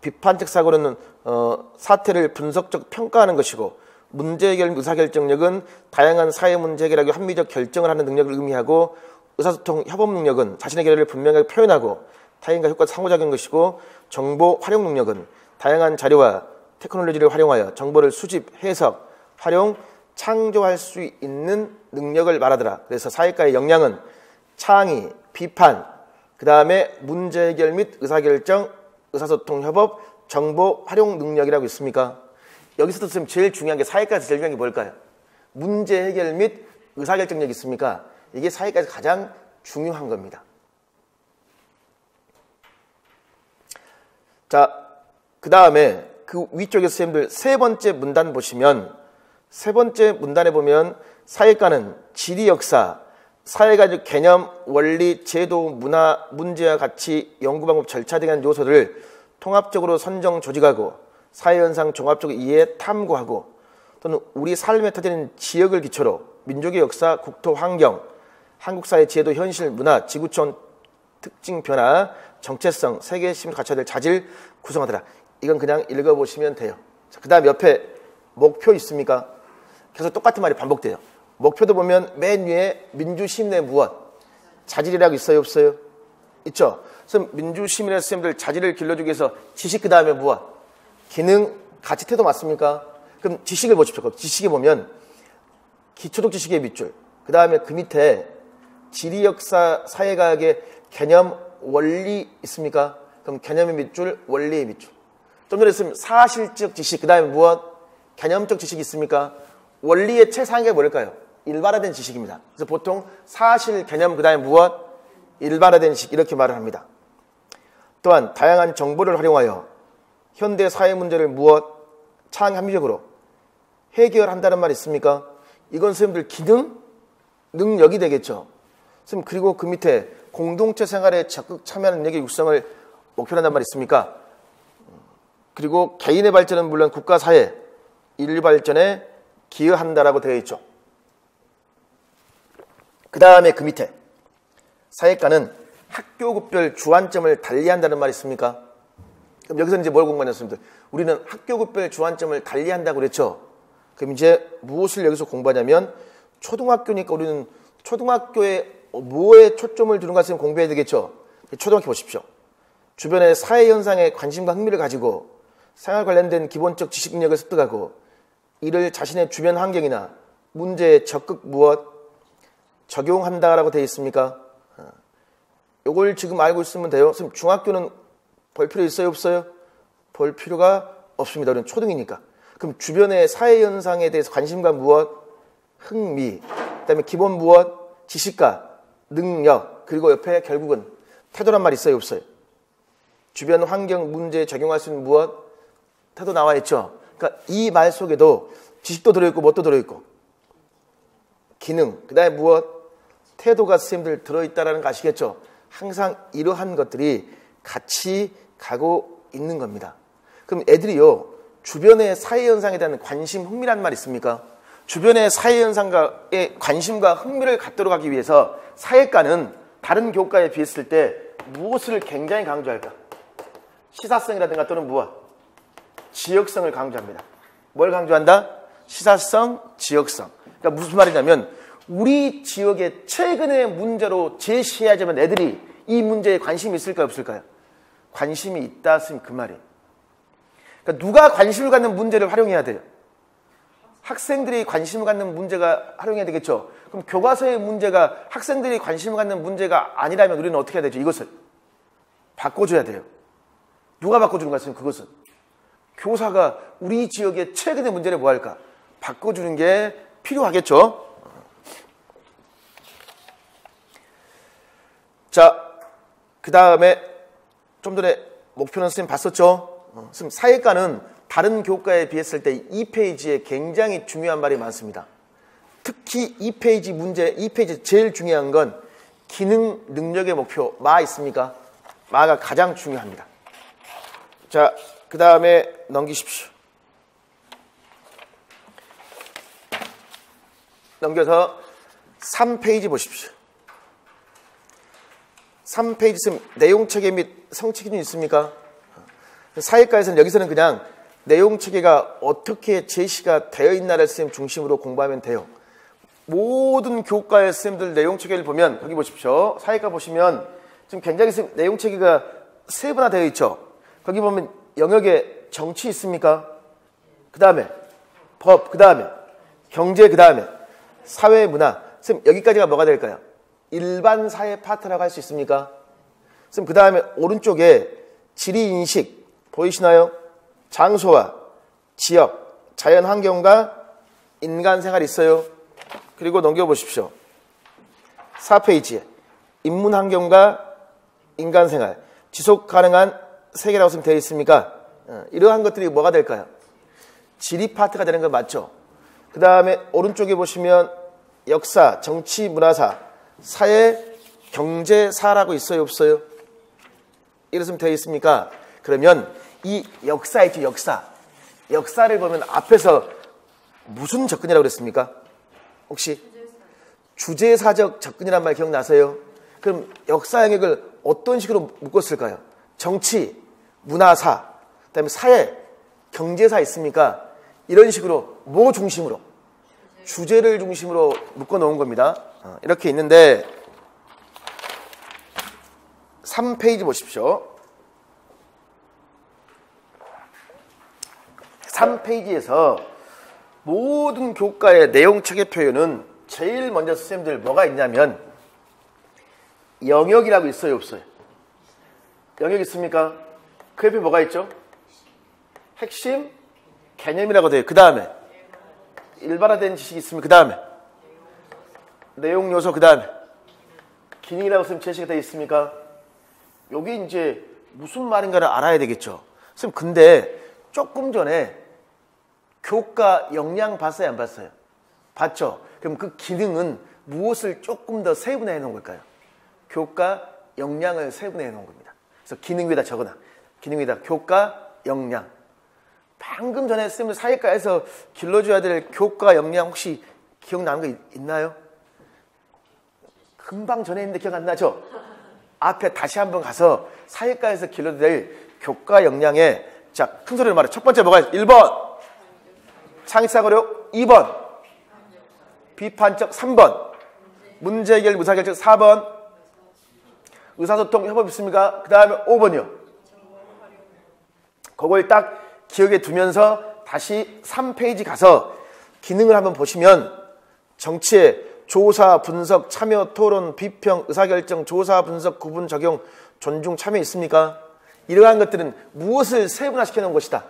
비판적 사고는 사태를 분석적 평가하는 것이고, 문제 해결 의사결정력은 다양한 사회 문제 해결하기 합리적 결정을 하는 능력을 의미하고, 의사소통 협업 능력은 자신의 결의를 분명하게 표현하고 타인과 효과 상호작용한 것이고, 정보 활용 능력은 다양한 자료와 테크놀로지를 활용하여 정보를 수집, 해석, 활용, 창조할 수 있는 능력을 말하더라. 그래서 사회과의 역량은 창의, 비판, 그 다음에 문제 해결 및 의사결정, 의사소통 협업, 정보 활용 능력이라고 있습니까? 여기서도 지금 제일 중요한 게, 사회과에서 제일 중요한 게 뭘까요? 문제 해결 및 의사결정력이 있습니까? 이게 사회과에서 가장 중요한 겁니다. 자, 그 다음에 그 위쪽에 선생님들 세 번째 문단 보시면, 세 번째 문단에 보면 사회과는 지리, 역사, 사회가적 개념, 원리, 제도, 문화, 문제와 가치, 연구방법, 절차 등의 요소들을 통합적으로 선정, 조직하고 사회현상 종합적으로 이해, 탐구하고, 또는 우리 삶에 터지는 지역을 기초로 민족의 역사, 국토, 환경, 한국 사회 제도, 현실, 문화, 지구촌 특징 변화, 정체성, 세계 시민으로 갖춰야 될 자질 구성하더라. 이건 그냥 읽어보시면 돼요. 그 다음 옆에 목표 있습니까? 계속 똑같은 말이 반복돼요. 목표도 보면 맨 위에 민주시민의 무엇? 자질이라고 있어요, 없어요? 있죠? 그래서 민주시민의 선생님들 자질을 길러주기 위해서 지식 그 다음에 무엇? 기능, 가치, 태도 맞습니까? 그럼 지식을 보십시오. 지식에 보면 기초적 지식의 밑줄, 그 다음에 그 밑에 지리, 역사, 사회과학의 개념, 원리 있습니까? 그럼 개념의 밑줄, 원리의 밑줄. 좀 전에 했으면 사실적 지식, 그 다음에 무엇? 개념적 지식이 있습니까? 원리의 최상위가 뭘까요? 일반화된 지식입니다. 그래서 보통 사실, 개념, 그 다음에 무엇? 일반화된 지식, 이렇게 말을 합니다. 또한 다양한 정보를 활용하여 현대 사회 문제를 무엇? 창합리적으로 해결한다는 말이 있습니까? 이건 선생님들 기능, 능력이 되겠죠. 선생님, 그리고 그 밑에 공동체 생활에 적극 참여하는 능력의 육성을 목표로 한단 말이 있습니까? 그리고 개인의 발전은 물론 국가, 사회, 인류 발전에 기여한다라고 되어 있죠. 그 다음에 그 밑에 사회과는 학교급별 주안점을 달리한다는 말이 있습니까? 그럼 여기서 이제 뭘 공부하냐면 우리는 학교급별 주안점을 달리한다고 그랬죠. 그럼 이제 무엇을 여기서 공부하냐면 초등학교니까 우리는 초등학교에 뭐에 초점을 두는가 선생님 공부해야 되겠죠. 초등학교 보십시오. 주변의 사회현상에 관심과 흥미를 가지고 생활 관련된 기본적 지식 능력을 습득하고 이를 자신의 주변 환경이나 문제에 적극 무엇? 적용한다라고 되어 있습니까? 요걸 지금 알고 있으면 돼요. 선생님, 중학교는 볼 필요 있어요, 없어요? 볼 필요가 없습니다. 우리는 초등이니까. 그럼 주변의 사회현상에 대해서 관심과 무엇? 흥미. 그 다음에 기본 무엇? 지식과 능력. 그리고 옆에 결국은 태도란 말 있어요, 없어요? 주변 환경 문제에 적용할 수 있는 무엇? 태도 나와 있죠. 그러니까 이 말 속에도 지식도 들어있고 뭣도 들어있고 기능, 그 다음에 무엇? 태도가 선생님들 들어있다는 거 아시겠죠? 항상 이러한 것들이 같이 가고 있는 겁니다. 그럼 애들이요, 주변의 사회현상에 대한 관심, 흥미란 말 있습니까? 주변의 사회현상에 관심과 흥미를 갖도록 하기 위해서 사회과는 다른 교과에 비했을 때 무엇을 굉장히 강조할까? 시사성이라든가 또는 무엇? 지역성을 강조합니다. 뭘 강조한다? 시사성, 지역성. 그러니까 무슨 말이냐면 우리 지역의 최근의 문제로 제시해야지만 애들이 이 문제에 관심이 있을까요, 없을까요? 관심이 있다 쓰면 그 말이에요. 그러니까 누가 관심을 갖는 문제를 활용해야 돼요? 학생들이 관심을 갖는 문제가 활용해야 되겠죠. 그럼 교과서의 문제가 학생들이 관심을 갖는 문제가 아니라면 우리는 어떻게 해야 되죠? 이것을 바꿔줘야 돼요. 누가 바꿔주는 거였으면 그것은 교사가 우리 지역의 최근의 문제를 뭐 할까? 바꿔주는 게 필요하겠죠. 자, 그 다음에 좀 전에 목표는 선생님 봤었죠? 선생님, 사회과는 다른 교과에 비했을 때 2페이지에 굉장히 중요한 말이 많습니다. 특히 2페이지 문제, 2페이지 제일 중요한 건 기능, 능력의 목표, 마 있습니까? 마가 가장 중요합니다. 자, 그 다음에 넘기십시오. 넘겨서 3페이지 보십시오. 3페이지 쓰면 내용체계 및 성취기준이 있습니까? 사회과에서는 여기서는 그냥 내용체계가 어떻게 제시가 되어 있나를 선생님 중심으로 공부하면 돼요. 모든 교과의 선생님들 내용체계를 보면 여기 보십시오. 사회과 보시면 지금 굉장히 내용체계가 세분화되어 있죠. 거기 보면 영역에 정치 있습니까? 그 다음에 법, 그 다음에 경제, 그 다음에 사회, 문화. 선생님, 여기까지가 뭐가 될까요? 일반 사회 파트라고 할 수 있습니까? 선생님, 그 다음에 오른쪽에 지리인식 보이시나요? 장소와 지역, 자연환경과 인간생활이 있어요. 그리고 넘겨보십시오. 4페이지에 인문환경과 인간생활, 지속가능한 세계라고 쓰면 되어 있습니까? 이러한 것들이 뭐가 될까요? 지리 파트가 되는 거 맞죠? 그 다음에 오른쪽에 보시면 역사, 정치, 문화사, 사회, 경제사라고 있어요, 없어요? 이랬으면 되어 있습니까? 그러면 이 역사 있죠, 역사. 역사를 보면 앞에서 무슨 접근이라고 그랬습니까? 혹시? 주제사적 접근이란 말 기억나세요? 그럼 역사 영역을 어떤 식으로 묶었을까요? 정치, 문화사, 그다음에 사회, 경제사 있습니까? 이런 식으로 뭐 중심으로? 주제를 중심으로 묶어 놓은 겁니다. 이렇게 있는데 3페이지 보십시오. 3페이지에서 모든 교과의 내용 체계 표현은 제일 먼저 선생님들 뭐가 있냐면 영역이라고 있어요, 없어요? 영역 있습니까? 그 옆에 뭐가 있죠? 핵심 개념이라고 돼요. 그 다음에 일반화된 지식이 있으면 그 다음에 내용 요소, 그 다음에 기능이라고 선생님 제시가 되어 있습니까? 여기 이제 무슨 말인가를 알아야 되겠죠. 선생님 근데 조금 전에 교과 역량 봤어요, 안 봤어요? 봤죠? 그럼 그 기능은 무엇을 조금 더 세분화해 놓은 걸까요? 교과 역량을 세분화해 놓은 겁니다. 그래서 기능 위에다 적어놔. 기능 위에다 교과 역량. 방금 전에 선생님들 사회과에서 길러줘야 될 교과 역량 혹시 기억나는 거 있나요? 금방 전에 했는데 기억 안 나죠? 앞에 다시 한번 가서 사회과에서 길러줘야 될 교과 역량에 자, 큰 소리로 말해. 첫 번째 뭐가 있어요? 1번 창의사고력, 2번 비판적, 3번 문제해결, 의사결정, 4번 의사소통, 협업 있습니까? 그 다음에 5번이요. 그걸 딱 기억에 두면서 다시 3페이지 가서 기능을 한번 보시면 정치의 조사, 분석, 참여, 토론, 비평, 의사결정, 조사, 분석, 구분, 적용, 존중, 참여 있습니까? 이러한 것들은 무엇을 세분화시켜 놓은 것이다?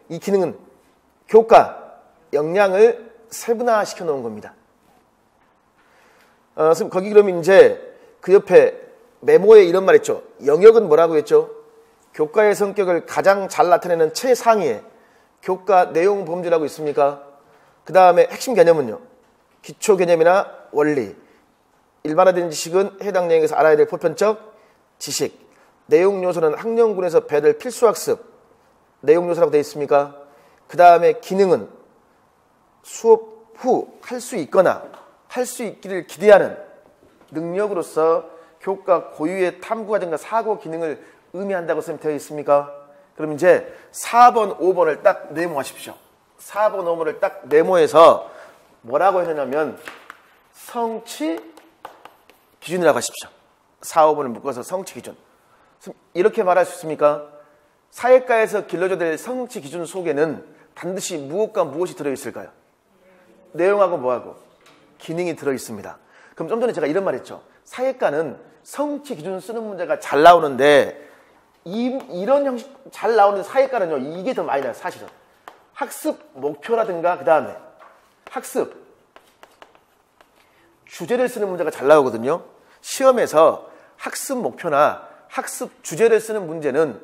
이 기능은 교과, 역량을 세분화시켜 놓은 겁니다. 선생님, 거기 그러면 이제 그 옆에 메모에 이런 말 있죠. 영역은 뭐라고 했죠? 교과의 성격을 가장 잘 나타내는 최상위에 교과 내용 범주라고 있습니까? 그 다음에 핵심 개념은요. 기초 개념이나 원리, 일반화된 지식은 해당 내용에서 알아야 될 보편적 지식, 내용 요소는 학년군에서 배워야 될 필수 학습, 내용 요소라고 되어 있습니까? 그 다음에 기능은 수업 후 할 수 있거나 할 수 있기를 기대하는 능력으로서 교과 고유의 탐구 과정과 사고 기능을 의미한다고 선생님 되어 있습니까? 그럼 이제 4번, 5번을 딱 메모하십시오. 4번, 5번을 딱 메모해서 뭐라고 해놓냐면 성취 기준이라고 하십시오. 4, 5번을 묶어서 성취 기준. 이렇게 말할 수 있습니까? 사회과에서 길러줘야 될 성취 기준 속에는 반드시 무엇과 무엇이 들어있을까요? 내용하고 뭐하고? 기능이 들어있습니다. 그럼 좀 전에 제가 이런 말 했죠. 사회과는 성취 기준 쓰는 문제가 잘 나오는데 이런 형식 잘 나오는 사회과는요. 이게 더 많이 나요. 사실은. 학습 목표라든가 그 다음에 학습 주제를 쓰는 문제가 잘 나오거든요. 시험에서 학습 목표나 학습 주제를 쓰는 문제는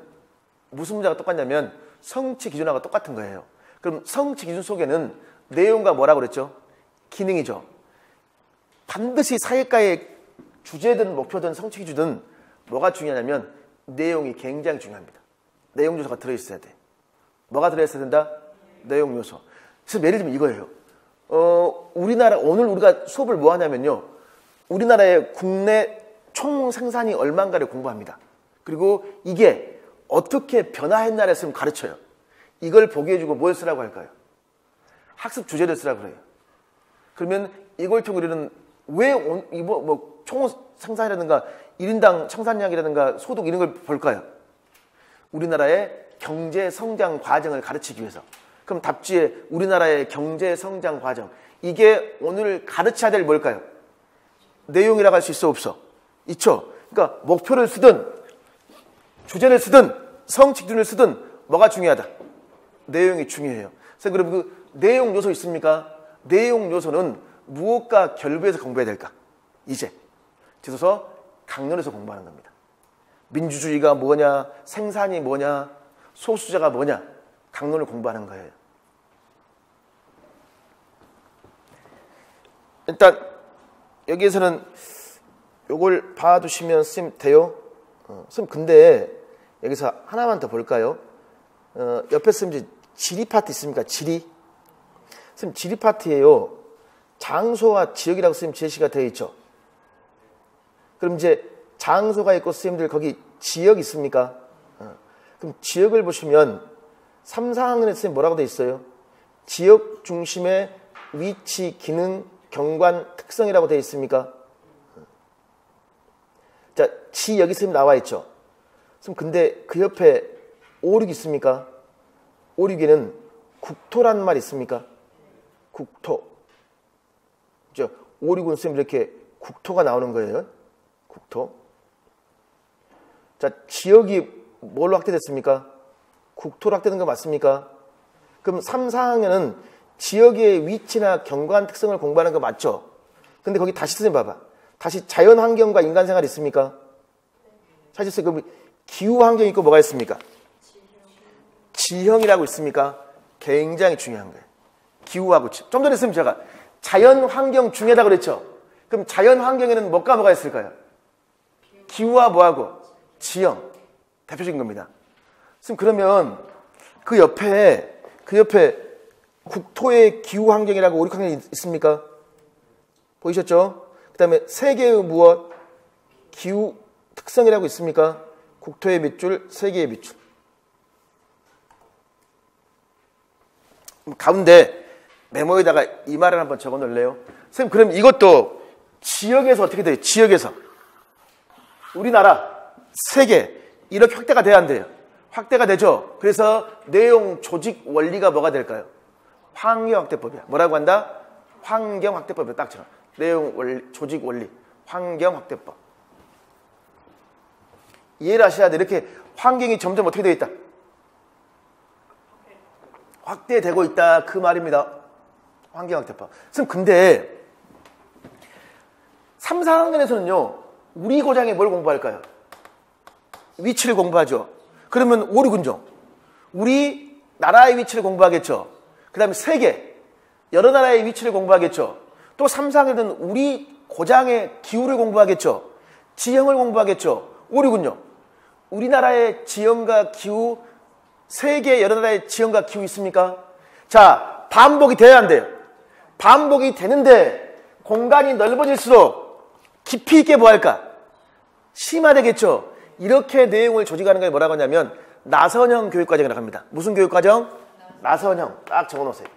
무슨 문제가 똑같냐면 성취 기준하고 똑같은 거예요. 그럼 성취 기준 속에는 내용과 뭐라고 그랬죠? 기능이죠. 반드시 사회과의 주제든 목표든 성취 기준은 뭐가 중요하냐면 내용이 굉장히 중요합니다. 내용 요소가 들어있어야 돼. 뭐가 들어있어야 된다? 내용 요소. 그래서 예를 들면 이거예요. 우리나라 오늘 우리가 수업을 뭐 하냐면요. 우리나라의 국내 총 생산이 얼마인가를 공부합니다. 그리고 이게 어떻게 변화했나를 쓰면 가르쳐요. 이걸 보게 해주고 뭘 쓰라고 할까요? 학습 주제를 쓰라고 그래요. 그러면 이걸 통해 우리는 왜 총 생산이라든가 1인당 생산량이라든가 소득 이런 걸 볼까요? 우리나라의 경제 성장 과정을 가르치기 위해서. 그럼 답지에 우리나라의 경제 성장 과정. 이게 오늘 가르쳐야 될 뭘까요? 내용이라고 할 수 있어 없어? 있죠. 그러니까 목표를 쓰든 주제를 쓰든 성취 기준을 쓰든 뭐가 중요하다? 내용이 중요해요. 그래서 그럼 그 내용 요소 있습니까? 내용 요소는 무엇과 결부해서 공부해야 될까? 이제 뒤서서 강론에서 공부하는 겁니다. 민주주의가 뭐냐, 생산이 뭐냐, 소수자가 뭐냐, 강론을 공부하는 거예요. 일단 여기에서는 요걸 봐두시면 선생님 돼요? 선생님 근데 여기서 하나만 더 볼까요? 옆에 선생님 지리 파트 있습니까? 지리? 선생님 지리 파트에요. 장소와 지역이라고 선생님 제시가 되어 있죠. 그럼 이제 장소가 있고 선생님들 거기 지역 있습니까? 그럼 지역을 보시면 3, 4학년에 선생님 뭐라고 되어 있어요? 지역 중심의 위치, 기능, 경관, 특성이라고 되어 있습니까? 자, 지역이 선생님 나와 있죠. 그럼 근데 그 옆에 5, 6 있습니까? 5, 6에는 국토라는 말 있습니까? 국토. 그죠? 5, 6은 선생님 이렇게 국토가 나오는 거예요. 국토. 자, 지역이 뭘로 확대됐습니까? 국토로 확대된 거 맞습니까? 그럼 3, 4학년은 지역의 위치나 경관 특성을 공부하는 거 맞죠? 근데 거기 다시 선생님 봐봐. 다시 자연 환경과 인간 생활이 있습니까? 사실 그럼 기후 환경이 있고 뭐가 있습니까? 지형이라고 있습니까? 굉장히 중요한 거예요. 기후하고 좀 전에 했으면 제가 자연 환경 중요하다 그랬죠? 그럼 자연 환경에는 뭐가 있을까요? 기후와 뭐하고? 지형. 대표적인 겁니다. 그러면 그 옆에 국토의 기후 환경이라고 5, 6학년이 있습니까? 보이셨죠? 그 다음에 세계의 무엇? 기후 특성이라고 있습니까? 국토의 밑줄, 세계의 밑줄. 가운데 메모에다가 이 말을 한번 적어 놓을래요? 선생님, 그럼 이것도 지역에서 어떻게 돼요? 지역에서. 우리나라, 세계, 이렇게 확대가 돼야 안 돼요? 확대가 되죠? 그래서 내용, 조직, 원리가 뭐가 될까요? 환경확대법이야. 뭐라고 한다? 환경확대법이야. 딱 쳐. 내용, 원리, 조직, 원리. 환경확대법. 이해를 하셔야 돼. 이렇게 환경이 점점 어떻게 되어 있다? 확대되고 있다. 그 말입니다. 환경확대법. 선생님, 근데 3, 4학년에서는요. 우리 고장에 뭘 공부할까요? 위치를 공부하죠. 그러면 5, 6은요. 우리 나라의 위치를 공부하겠죠. 그 다음에 세계, 여러 나라의 위치를 공부하겠죠. 또 3, 4학년은 우리 고장의 기후를 공부하겠죠. 지형을 공부하겠죠. 5, 6은요. 우리나라의 지형과 기후, 세계 여러 나라의 지형과 기후 있습니까? 자, 반복이 돼야 안 돼요. 반복이 되는데 공간이 넓어질수록 깊이 있게 뭐 할까? 심화되겠죠. 이렇게 내용을 조직하는 게 뭐라고 하냐면 나선형 교육과정이라고 합니다. 무슨 교육과정? 나선형. 딱 적어놓으세요.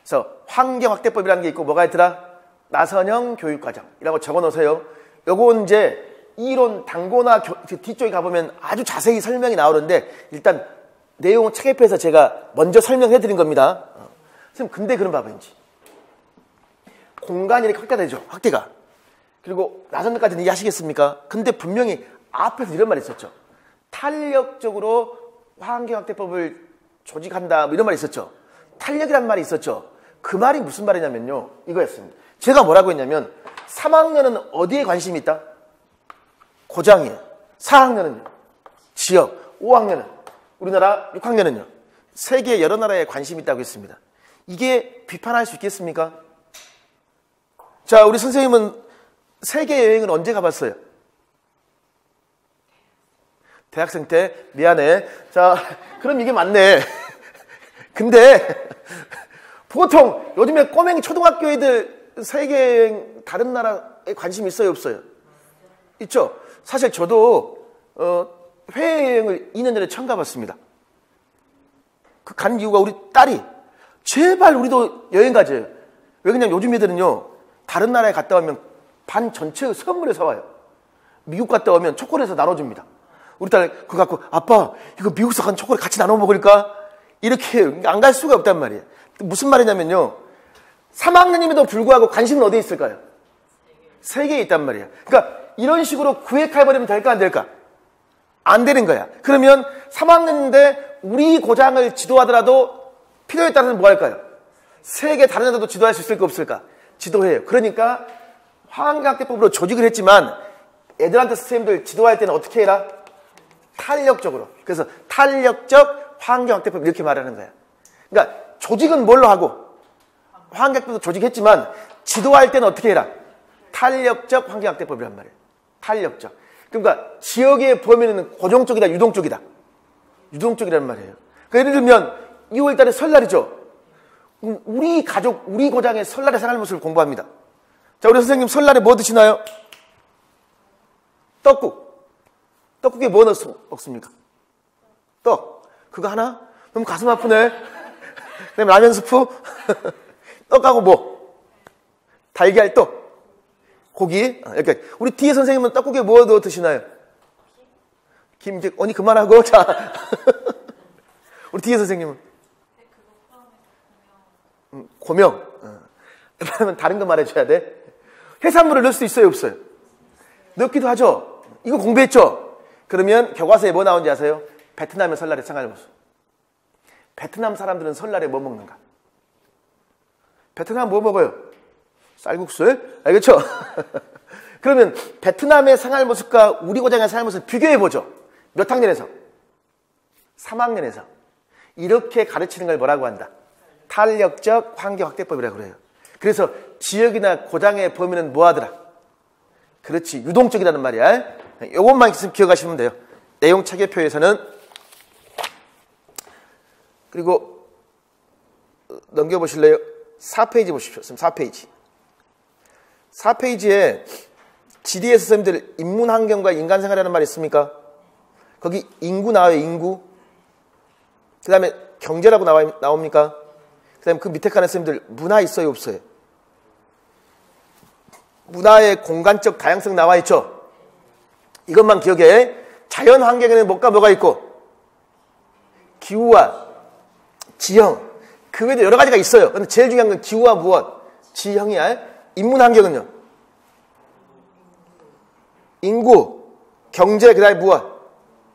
그래서 환경확대법이라는 게 있고 뭐가 있더라? 나선형 교육과정이라고 적어놓으세요. 요건 이제 이론 단고나 뒤쪽에 가보면 아주 자세히 설명이 나오는데 일단 내용은 책에서 제가 먼저 설명해 드린 겁니다. 선생님, 근데 그런 봐봐야지. 공간이 이렇게 확대되죠. 확대가. 그리고 나선형까지는 이해하시겠습니까? 근데 분명히 앞에서 이런 말이 있었죠. 탄력적으로 환경확대법을 조직한다. 뭐 이런 말이 있었죠. 탄력이란 말이 있었죠. 그 말이 무슨 말이냐면요. 이거였습니다. 제가 뭐라고 했냐면 3학년은 어디에 관심이 있다? 고장이에요. 4학년은요. 지역. 5학년은 우리나라. 6학년은요. 세계 여러 나라에 관심이 있다고 했습니다. 이게 비판할 수 있겠습니까? 자, 우리 선생님은 세계 여행을 언제 가봤어요? 대학생 때? 미안해. 자, 그럼 이게 맞네. 근데 보통 요즘에 꼬맹이 초등학교 애들 세계 여행 다른 나라에 관심 있어요, 없어요? 있죠? 사실 저도 해외여행을 2년 전에 처음 가봤습니다. 그 간 이유가 우리 딸이 제발 우리도 여행 가져요. 왜 그냥 요즘 애들은요 다른 나라에 갔다 오면 반 전체의 선물을 사와요. 미국 갔다 오면 초콜릿을 나눠줍니다. 우리 딸 그거 갖고 아빠 이거 미국에서 간 초콜릿 같이 나눠 먹을까? 이렇게 안 갈 수가 없단 말이에요. 무슨 말이냐면요 3학년임에도 불구하고 관심은 어디에 있을까요? 세계에 있단 말이에요. 그러니까 이런 식으로 구획해버리면 될까 안 될까? 안 되는 거야. 그러면 3학년인데 우리 고장을 지도하더라도 필요에 따라서 뭐 할까요? 세계 다른 데도 지도할 수 있을까 없을까? 지도해요. 그러니까 환경학대법으로 조직을 했지만 애들한테 선생님들 지도할 때는 어떻게 해라? 탄력적으로. 그래서 탄력적 환경학대법 이렇게 말하는 거야. 그러니까 조직은 뭘로 하고 환경학대법도 조직했지만 지도할 때는 어떻게 해라? 탄력적 환경학대법이란 말이에요. 탄력적. 그러니까 지역에 보면은 고정 쪽이다, 유동 쪽이다. 유동 쪽이란 말이에요. 그러니까 예를 들면 2월 달에 설날이죠. 우리 가족, 우리 고장의 설날의 생활 모습을 공부합니다. 자, 우리 선생님 설날에 뭐 드시나요? 떡국. 떡국에 뭐 넣어서 먹습니까? 떡. 그거 하나? 너무 가슴 아프네. 그다음에 라면 스프. 떡하고 뭐? 달걀 떡. 고기. 이렇게. 우리 뒤에 선생님은 떡국에 뭐 넣어 드시나요? 김, 이제, 언니 그만하고. 자. 우리 뒤에 선생님은? 고명. 그러면 다른 거 말해줘야 돼. 해산물을 넣을 수 있어요, 없어요? 넣기도 하죠. 이거 공부했죠? 그러면 교과서에 뭐 나오는지 아세요? 베트남의 설날의 생활 모습. 베트남 사람들은 설날에 뭐 먹는가? 베트남 뭐 먹어요? 쌀국수? 알겠죠? 그러면 베트남의 생활 모습과 우리 고장의 생활 모습을 비교해보죠. 몇 학년에서? 3학년에서. 이렇게 가르치는 걸 뭐라고 한다? 탄력적 환경 확대법이라고 그래요. 그래서 지역이나 고장의 범위는 뭐 하더라? 그렇지, 유동적이라는 말이야. 이것만 있으면 기억하시면 돼요. 내용 체계표에서는. 그리고 넘겨보실래요? 4페이지 보십시오. 4페이지. 4페이지에 지리에서 선생님들 인문환경과 인간생활이라는 말이 있습니까? 거기 인구 나와요, 인구. 그 다음에 경제라고 나옵니까? 그 다음에 그 밑에 칸에 선생님들 문화 있어요, 없어요? 문화의 공간적 다양성 나와 있죠? 이것만 기억해. 자연 환경에는 뭐가 있고? 기후와 지형. 그 외에도 여러 가지가 있어요. 근데 제일 중요한 건 기후와 무엇? 지형이야. 인문 환경은요? 인구, 경제, 그 다음에 무엇?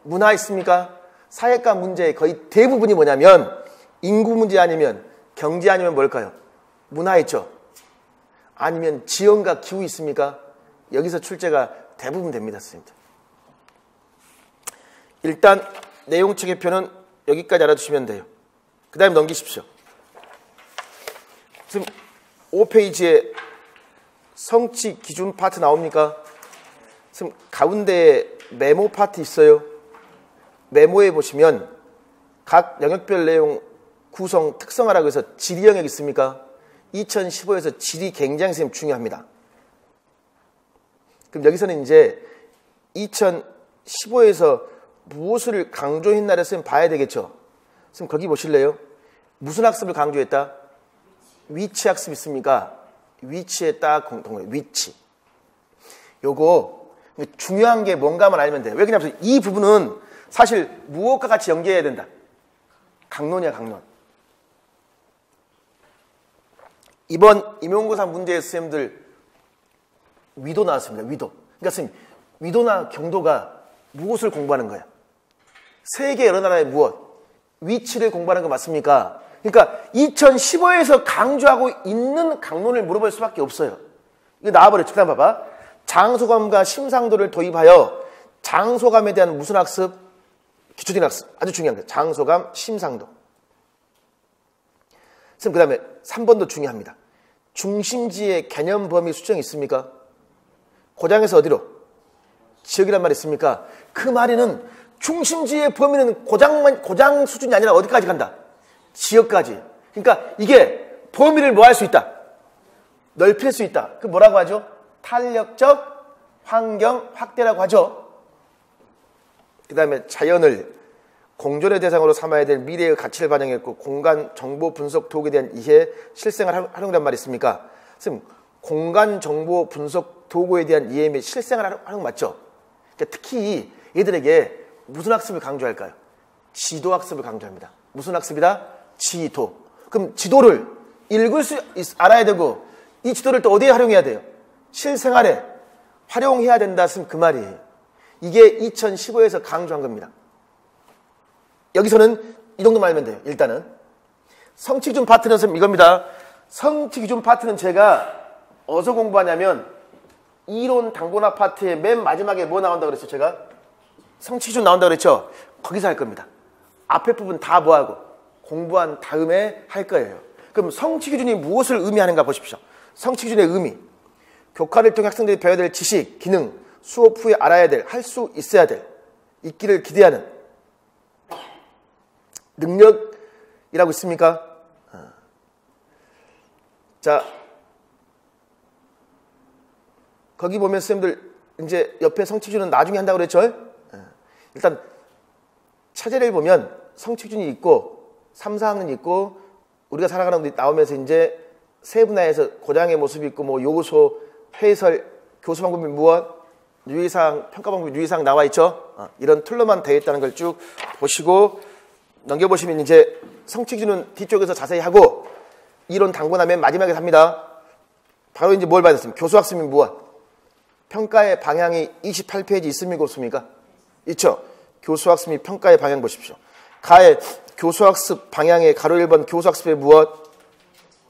문화 있습니까? 사회과 문제의 거의 대부분이 뭐냐면 인구 문제 아니면 경제 아니면 뭘까요? 문화 있죠? 아니면 지형과 기후 있습니까? 여기서 출제가 대부분 됩니다, 선생님들. 일단 내용 체계표는 여기까지 알아두시면 돼요. 그 다음에 넘기십시오. 지금 5페이지에 성취 기준 파트 나옵니까? 지금 가운데에 메모 파트 있어요. 메모에 보시면 각 영역별 내용 구성 특성화라고 해서 지리 영역 있습니까? 2015에서 지리 굉장히 중요합니다. 그럼 여기서는 이제 2015에서 무엇을 강조했나를 쌤 봐야 되겠죠? 쌤 거기 보실래요? 무슨 학습을 강조했다? 위치 학습 있습니까? 위치에 딱 공통해요. 위치. 요거 중요한 게 뭔가만 알면 돼요. 왜 그러냐면 이 부분은 사실 무엇과 같이 연계해야 된다. 강론이야, 강론. 이번 임용고사 문제의 쌤들 위도 나왔습니다. 위도. 그러니까 쌤 위도나 경도가 무엇을 공부하는 거야? 세계 여러 나라의 무엇? 위치를 공부하는 거 맞습니까? 그러니까 2015에서 강조하고 있는 강론을 물어볼 수밖에 없어요. 이거 나와버렸죠. 그다음 봐봐. 장소감과 심상도를 도입하여 장소감에 대한 무슨 학습? 기초적인 학습. 아주 중요한 거예요. 장소감, 심상도. 그 다음에 3번도 중요합니다. 중심지의 개념 범위 수정이 있습니까? 고장에서 어디로? 지역이란 말이 있습니까? 그 말에는 중심지의 범위는 고장 수준이 아니라 어디까지 간다? 지역까지. 그러니까 이게 범위를 뭐 할 수 있다? 넓힐 수 있다. 그 뭐라고 하죠? 탄력적 환경 확대라고 하죠. 그 다음에 자연을 공존의 대상으로 삼아야 될 미래의 가치를 반영했고 공간 정보 분석 도구에 대한 이해, 실생활 활용이란 말이 있습니까? 선생님, 공간 정보 분석 도구에 대한 이해 및 실생활 활용 맞죠? 그러니까 특히 얘들에게 무슨 학습을 강조할까요? 지도 학습을 강조합니다. 무슨 학습이다? 지도. 그럼 지도를 읽을 수 알아야 되고 이 지도를 또 어디에 활용해야 돼요? 실생활에 활용해야 된다 했으면 그 말이에요. 이게 2015에서 강조한 겁니다. 여기서는 이 정도만 알면 돼요. 일단은 성취기준 파트는 이겁니다. 성취기준 파트는 제가 어디서 공부하냐면 이론 당분화 파트의 맨 마지막에 뭐 나온다고 그랬죠? 제가 성취기준 나온다고 그랬죠? 거기서 할 겁니다. 앞에 부분 다 뭐하고 공부한 다음에 할 거예요. 그럼 성취기준이 무엇을 의미하는가 보십시오. 성취기준의 의미, 교과를 통해 학생들이 배워야 될 지식, 기능, 수업 후에 알아야 될, 할 수 있어야 될, 있기를 기대하는 능력이라고 있습니까? 자, 거기 보면 선생님들 이제 옆에 성취준은 나중에 한다고 그랬죠? 일단 차제를 보면 성취준이 있고 3, 4학년이 있고 우리가 살아가는 데 나오면서 이제 세 분야에서 고장의 모습이 있고 뭐 요소, 해설, 교수 방법이 무엇, 유의사항, 평가 방법 유의사항 나와 있죠? 이런 툴로만 되어 있다는 걸 쭉 보시고 넘겨보시면 이제 성취준은 뒤쪽에서 자세히 하고 이론 당분하면 마지막에 합니다. 바로 이제 뭘 받았습니까? 교수학습이 무엇? 평가의 방향이 28페이지 있습니까? 없습니까? 있죠? 교수학습 및 평가의 방향 보십시오. 가의 교수학습 방향의 가로 1번 교수학습의 무엇?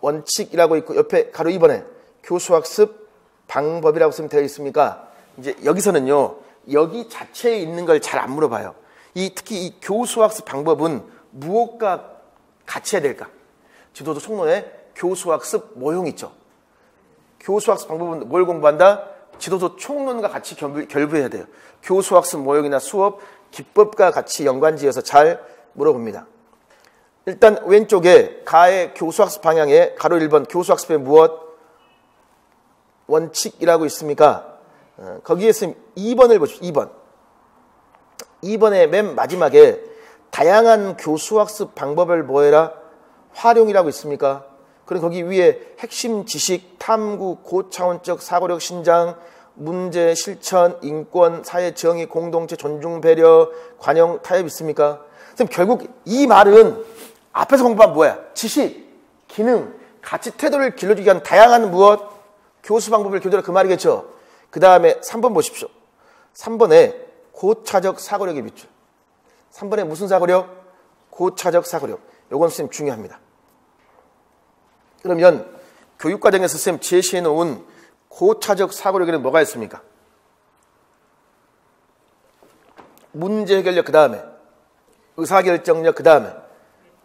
원칙이라고 있고 옆에 가로 2번에 교수학습 방법이라고 쓰면 되어 있습니까? 이제 여기서는요. 여기 자체에 있는 걸 잘 안 물어봐요. 특히 이 교수학습 방법은 무엇과 같이 해야 될까? 지도서 총론에 교수학습 모형 있죠. 교수학습 방법은 뭘 공부한다? 지도서 총론과 같이 결부해야 돼요. 교수학습 모형이나 수업, 기법과 같이 연관지어서 잘 물어봅니다. 일단 왼쪽에 가의 교수학습 방향에 가로 1번 교수학습의 무엇? 원칙이라고 있습니까? 거기에 있으면 2번을 보십시오. 2번. 2번의 맨 마지막에 다양한 교수학습 방법을 뭐해라? 활용이라고 있습니까? 그리고 거기 위에 핵심 지식, 탐구, 고차원적 사고력 신장, 문제, 실천, 인권, 사회 정의, 공동체, 존중, 배려, 관용, 타협 있습니까? 그럼 결국 이 말은 앞에서 공부한 뭐야? 지식, 기능, 가치, 태도를 길러주기 위한 다양한 무엇? 교수 방법을 교대로 그 말이겠죠. 그 다음에 3번 보십시오. 3번에 고차적 사고력의 비출. 3번에 무슨 사고력? 고차적 사고력. 요건 선생님 중요합니다. 그러면 교육과정에서 선생님 제시해 놓은 고차적 사고력에는 뭐가 있습니까? 문제 해결력 그 다음에 의사결정력 그 다음에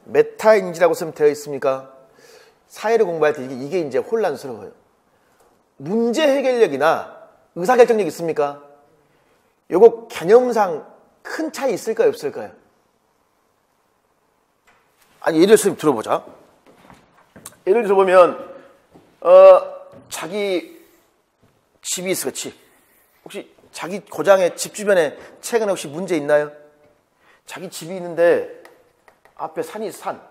메타인지라고 쓰면 되어 있습니까? 사회를 공부할 때 이게 이제 혼란스러워요. 문제 해결력이나 의사결정력 있습니까? 요거 개념상 큰 차이 있을까요? 없을까요? 아니 예를 들어서 들어보자. 예를 들어보면 자기 집이 있어, 집. 혹시 자기 고장에 집 주변에 최근에 혹시 문제 있나요? 자기 집이 있는데 앞에 산이 산.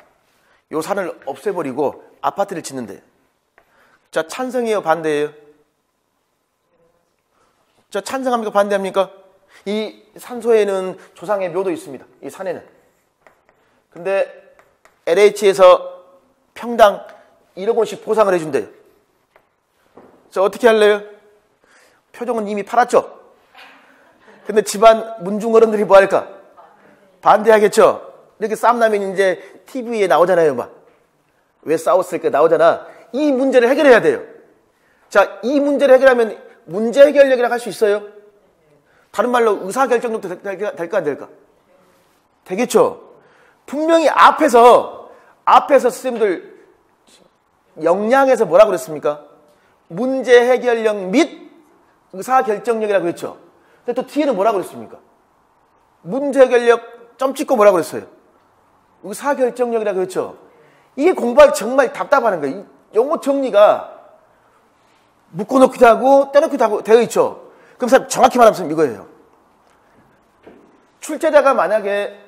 요 산을 없애버리고 아파트를 짓는데. 자, 찬성이에요? 반대예요? 자, 찬성합니까? 반대합니까? 이 산소에는 조상의 묘도 있습니다. 이 산에는. 근데 LH에서 평당 1억 원씩 보상을 해준대요. 자, 어떻게 할래요? 표정은 이미 팔았죠? 근데 집안 문중 어른들이 뭐 할까? 반대하겠죠? 이렇게 싸움 나면 이제 TV에 나오잖아요, 막. 왜 싸웠을까? 나오잖아. 이 문제를 해결해야 돼요. 자, 이 문제를 해결하면 문제 해결력이라고 할 수 있어요? 다른 말로 의사결정력도 될까 안 될까? 되겠죠? 분명히 앞에서 선생님들 역량에서 뭐라고 그랬습니까? 문제 해결력 및 의사결정력이라고 했죠. 근데 또 뒤에는 뭐라고 그랬습니까? 문제 해결력 점 찍고 뭐라고 그랬어요? 의사결정력이라고 했죠. 이게 공부하기 정말 답답하는 거예요. 이 용어 정리가 묶어놓기도 하고 떼놓기도 하고 되어 있죠. 그럼 정확히 말하면 이거예요. 출제자가 만약에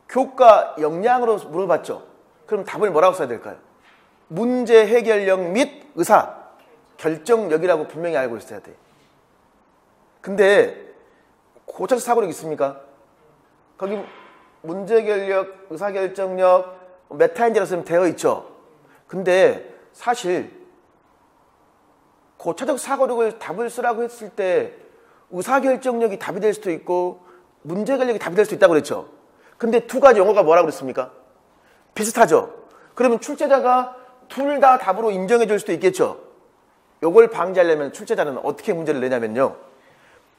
교과 역량으로 물어봤죠. 그럼 답을 뭐라고 써야 될까요? 문제 해결력 및 의사 결정력이라고 분명히 알고 있어야 돼. 근데 고차적 사고력 있습니까? 거기 문제 해결력, 의사 결정력, 메타인지라고 쓰면 되어 있죠. 근데 사실 고차적 사고력을 답을 쓰라고 했을 때 의사 결정력이 답이 될 수도 있고 문제 해결력이 답이 될 수도 있다고 그랬죠. 근데 두 가지 용어가 뭐라고 그랬습니까? 비슷하죠. 그러면 출제자가 둘 다 답으로 인정해 줄 수도 있겠죠. 요걸 방지하려면 출제자는 어떻게 문제를 내냐면요.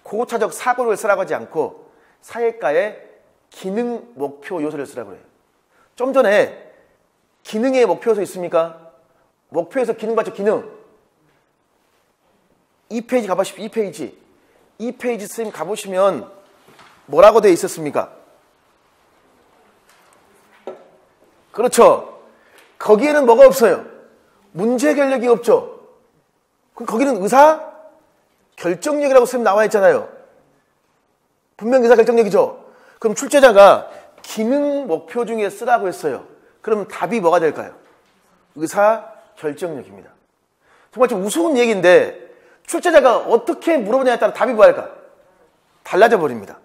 고차적 사고력을 쓰라고 하지 않고 사회과의 기능 목표 요소를 쓰라고 해요. 좀 전에 기능의 목표 요소 있습니까? 목표에서 기능 봤죠? 기능. 2페이지 가보십시오. 2페이지. 2페이지 선생님 가보시면 뭐라고 되어 있었습니까? 그렇죠. 거기에는 뭐가 없어요? 문제 해결력이 없죠. 그럼 거기는 의사 결정력이라고 선생님 나와 있잖아요. 분명 의사 결정력이죠. 그럼 출제자가 기능 목표 중에 쓰라고 했어요. 그럼 답이 뭐가 될까요? 의사 결정력입니다. 정말 좀 우스운 얘기인데 출제자가 어떻게 물어보냐에 따라 답이 뭐 할까? 달라져 버립니다.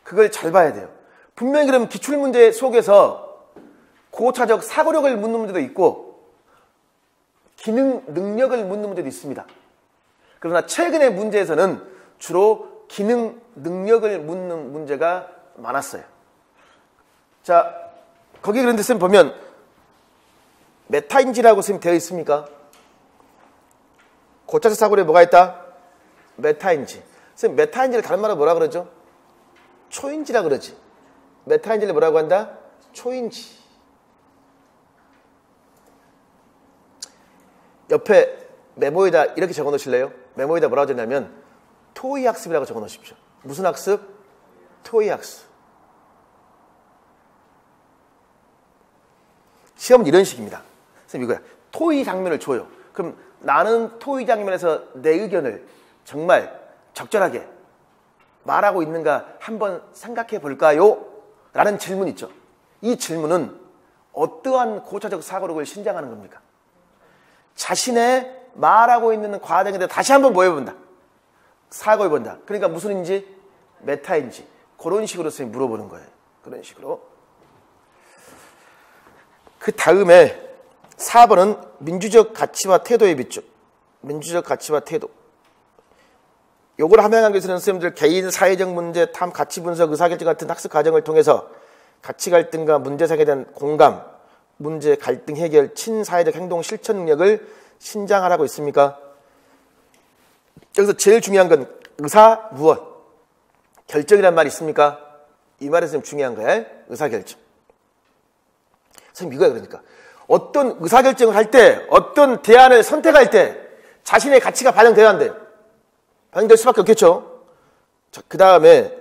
그걸 잘 봐야 돼요. 분명히 그럼 기출문제 속에서 고차적 사고력을 묻는 문제도 있고 기능 능력을 묻는 문제도 있습니다. 그러나 최근의 문제에서는 주로 기능 능력을 묻는 문제가 많았어요. 자, 거기 그런데 선생님 보면 메타인지라고 선생님 되어 있습니까? 고차적 사고력에 뭐가 있다? 메타인지. 선생님 메타인지를 다른 말로 뭐라 그러죠? 초인지라 그러지. 메타인지를 뭐라고 한다? 초인지. 옆에 메모에다 이렇게 적어 놓으실래요? 메모에다 뭐라고 적냐면 토의 학습이라고 적어 놓으십시오. 무슨 학습? 토의 학습. 시험은 이런 식입니다. 선생님 이거야. 토의 장면을 줘요. 그럼 나는 토의 장면에서 내 의견을 정말 적절하게 말하고 있는가 한번 생각해 볼까요? 라는 질문 있죠. 이 질문은 어떠한 고차적 사고력을 신장하는 겁니까? 자신의 말하고 있는 과정에 대해 다시 한번 뭐 해본다? 사고해본다. 그러니까 무슨인지? 메타인지. 그런 식으로 선생님이 물어보는 거예요. 그런 식으로. 그 다음에 4번은 민주적 가치와 태도의 비추. 민주적 가치와 태도. 요걸 함양하기 위해서는 선생님들 개인 사회적 문제, 탐, 가치 분석, 의사결정 같은 학습 과정을 통해서 가치 갈등과 문제상에 대한 공감, 문제 갈등 해결, 친사회적 행동 실천 능력을 신장하라고 있습니까? 여기서 제일 중요한 건 의사 무엇? 결정이란 말이 있습니까? 이 말이 선생님 중요한 거예요. 의사결정. 선생님 이거야 그러니까. 어떤 의사결정을 할 때, 어떤 대안을 선택할 때 자신의 가치가 반영돼야 한대요. 반영될 수밖에 없겠죠. 자, 그 다음에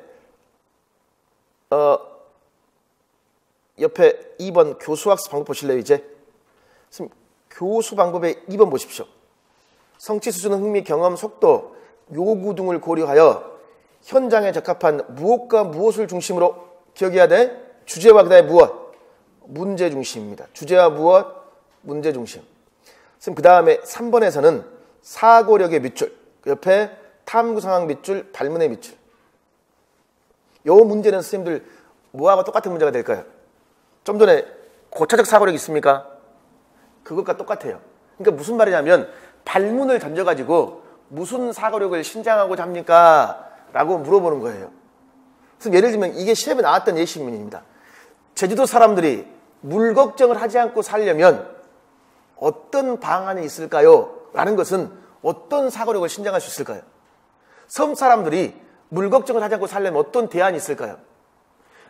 옆에 2번 교수학습 방법 보실래요 이제? 선생님 교수 방법의 2번 보십시오. 성취 수준, 흥미, 경험, 속도, 요구 등을 고려하여 현장에 적합한 무엇과 무엇을 중심으로 기억해야 돼? 주제와 그다음에 무엇? 문제 중심입니다. 주제와 무엇? 문제 중심. 선생님 그 다음에 3번에서는 사고력의 밑줄, 그 옆에 탐구 상황 밑줄, 발문의 밑줄. 요 문제는 선생님들 뭐하고 똑같은 문제가 될까요? 좀 전에 고차적 사고력이 있습니까? 그것과 똑같아요. 그러니까 무슨 말이냐면 발문을 던져가지고 무슨 사고력을 신장하고자 합니까? 라고 물어보는 거예요. 그래서 예를 들면 이게 시험에 나왔던 예시문입니다. 제주도 사람들이 물 걱정을 하지 않고 살려면 어떤 방안이 있을까요? 라는 것은 어떤 사고력을 신장할 수 있을까요? 섬 사람들이 물 걱정을 하지 않고 살려면 어떤 대안이 있을까요?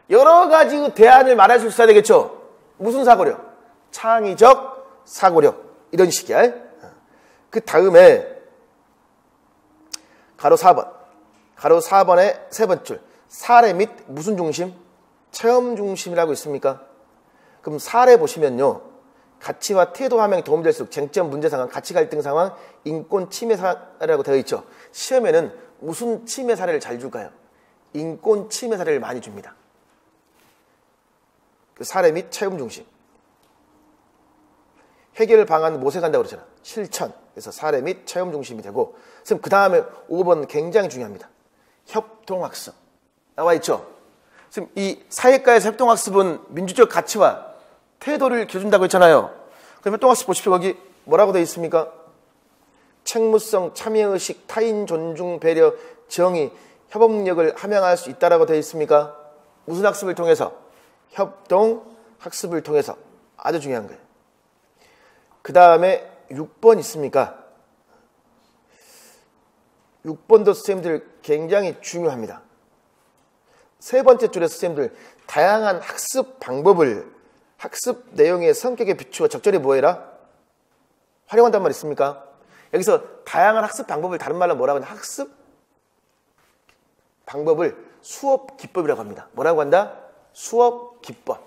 여러 가지 대안을 말할 수 있어야 되겠죠? 무슨 사고력? 창의적 사고력. 이런 식이야. 그 다음에 가로 4번. 가로 4번의 세 번째 줄. 사례 및 무슨 중심? 체험 중심이라고 있습니까? 그럼 사례 보시면요. 가치와 태도 함양에 도움될수록 쟁점, 문제 상황, 가치 갈등 상황, 인권 침해 사례라고 되어 있죠. 시험에는 무슨 침해 사례를 잘 줄까요? 인권 침해 사례를 많이 줍니다. 그 사례 및 체험 중심. 해결 방안 모색한다고 그러잖아. 실천. 그래서 사례 및 체험 중심이 되고. 선생님 그 다음에 5번 굉장히 중요합니다. 협동학습. 나와 있죠? 선생님 이 사회과에서 협동학습은 민주적 가치와 태도를 겨준다고 했잖아요. 그럼 협동학습 보십시오. 거기 뭐라고 되어 있습니까? 책무성, 참여의식, 타인 존중, 배려, 정의, 협업력을 함양할 수 있다라고 되어 있습니까? 무슨 학습을 통해서? 협동 학습을 통해서. 아주 중요한 거예요. 그 다음에 6번 있습니까? 6번도 선생님들 굉장히 중요합니다. 세 번째 줄에서 선생님들 다양한 학습 방법을 학습 내용의 성격에 비추어 적절히 뭐해라? 활용한단 말 있습니까? 여기서 다양한 학습 방법을 다른 말로 뭐라고 하냐? 학습 방법을 수업 기법이라고 합니다. 뭐라고 한다? 수업 기법.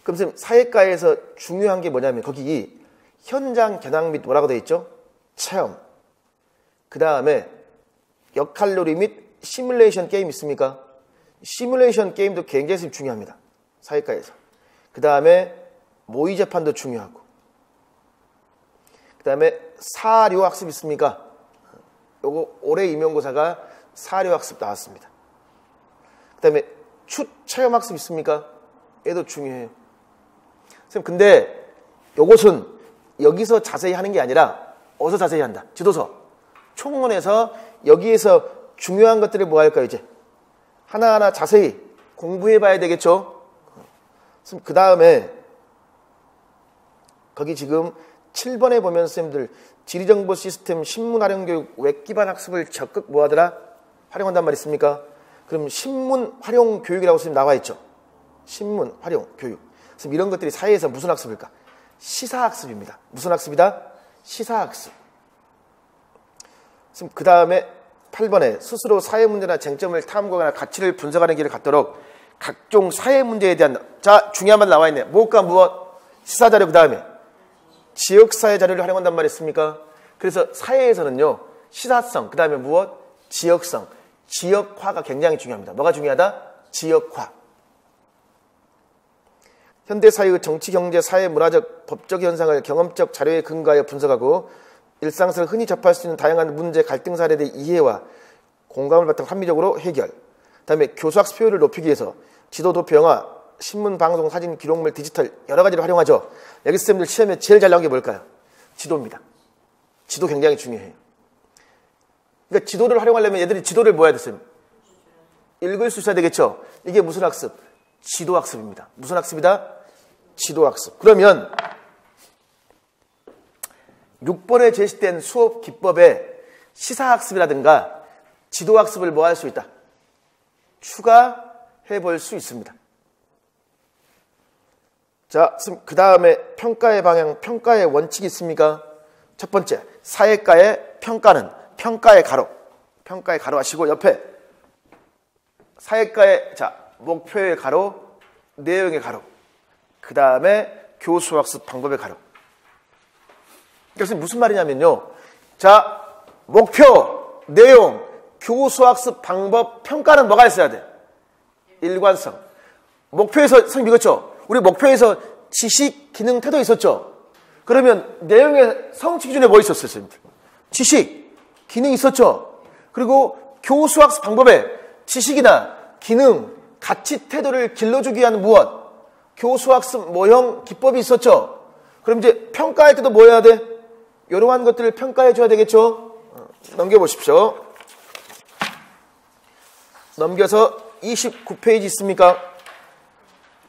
그럼 선생님 사회과에서 중요한 게 뭐냐면 거기 현장 견학 및 뭐라고 되어 있죠? 체험. 그 다음에 역할놀이 및 시뮬레이션 게임 있습니까? 시뮬레이션 게임도 굉장히 중요합니다. 사회과에서. 그 다음에 모의 재판도 중요하고. 그 다음에 사료학습 있습니까? 요거 올해 임용고사가 사료학습 나왔습니다. 그 다음에 추체험학습 있습니까? 얘도 중요해요. 선생님 근데 요것은 여기서 자세히 하는 게 아니라 어디서 자세히 한다? 지도서. 총론에서 여기에서 중요한 것들을 뭐 할까요 이제? 하나하나 자세히 공부해 봐야 되겠죠? 그 다음에 거기 지금 7번에 보면 선생님들 지리정보 시스템 신문 활용 교육 웹 기반 학습을 적극 뭐 하더라? 활용한단 말 있습니까? 그럼 신문 활용 교육이라고 선생님 나와 있죠? 신문 활용 교육. 그래서 이런 것들이 사회에서 무슨 학습일까? 시사학습입니다. 무슨 학습이다? 시사학습. 그 다음에 8번에 스스로 사회 문제나 쟁점을 탐구하거나 가치를 분석하는 길을 갖도록 각종 사회 문제에 대한 자 중요한 말 나와 있네. 무엇과 무엇? 시사자료. 그 다음에 지역사회 자료를 활용한단 말이었습니까? 그래서 사회에서는요 시사성, 그 다음에 무엇? 지역성, 지역화가 굉장히 중요합니다. 뭐가 중요하다? 지역화. 현대사회의 정치, 경제, 사회, 문화적, 법적 현상을 경험적 자료에 근거하여 분석하고 일상에서 흔히 접할 수 있는 다양한 문제, 갈등 사례에 대해 이해와 공감을 바탕 합리적으로 해결. 그다음에 교수학습 효율을 높이기 위해서 지도, 도표, 영화, 신문, 방송, 사진, 기록물, 디지털 여러 가지를 활용하죠. 여기 쌤들 시험에 제일 잘 나온 게 뭘까요? 지도입니다. 지도 굉장히 중요해요. 그러니까 지도를 활용하려면 얘들이 지도를 뭐 해야 됐어요? 읽을 수 있어야 되겠죠. 이게 무슨 학습? 지도학습입니다. 무슨 학습이다? 지도학습. 그러면 6번에 제시된 수업 기법에 시사학습이라든가 지도학습을 뭐 할 수 있다? 추가해 볼 수 있습니다. 자, 그 다음에 평가의 방향, 평가의 원칙이 있습니까? 첫 번째, 사회과의 평가는 평가의 가로. 평가의 가로 하시고 옆에 사회과의 자 목표의 가로, 내용의 가로. 그 다음에 교수학습 방법의 가로. 그래서 무슨 말이냐면요. 자, 목표, 내용, 교수학습 방법, 평가는 뭐가 있어야 돼? 일관성. 목표에서, 선생님 읽었죠? 우리 목표에서 지식, 기능, 태도 있었죠? 그러면 내용의 성취 기준에 뭐 있었어요, 선생님들? 지식, 기능 있었죠? 그리고 교수학습 방법에 지식이나 기능, 가치, 태도를 길러주기 위한 무엇? 교수학습 모형 기법이 있었죠? 그럼 이제 평가할 때도 뭐 해야 돼? 이러한 것들을 평가해 줘야 되겠죠? 넘겨보십시오. 넘겨서 29페이지 있습니까?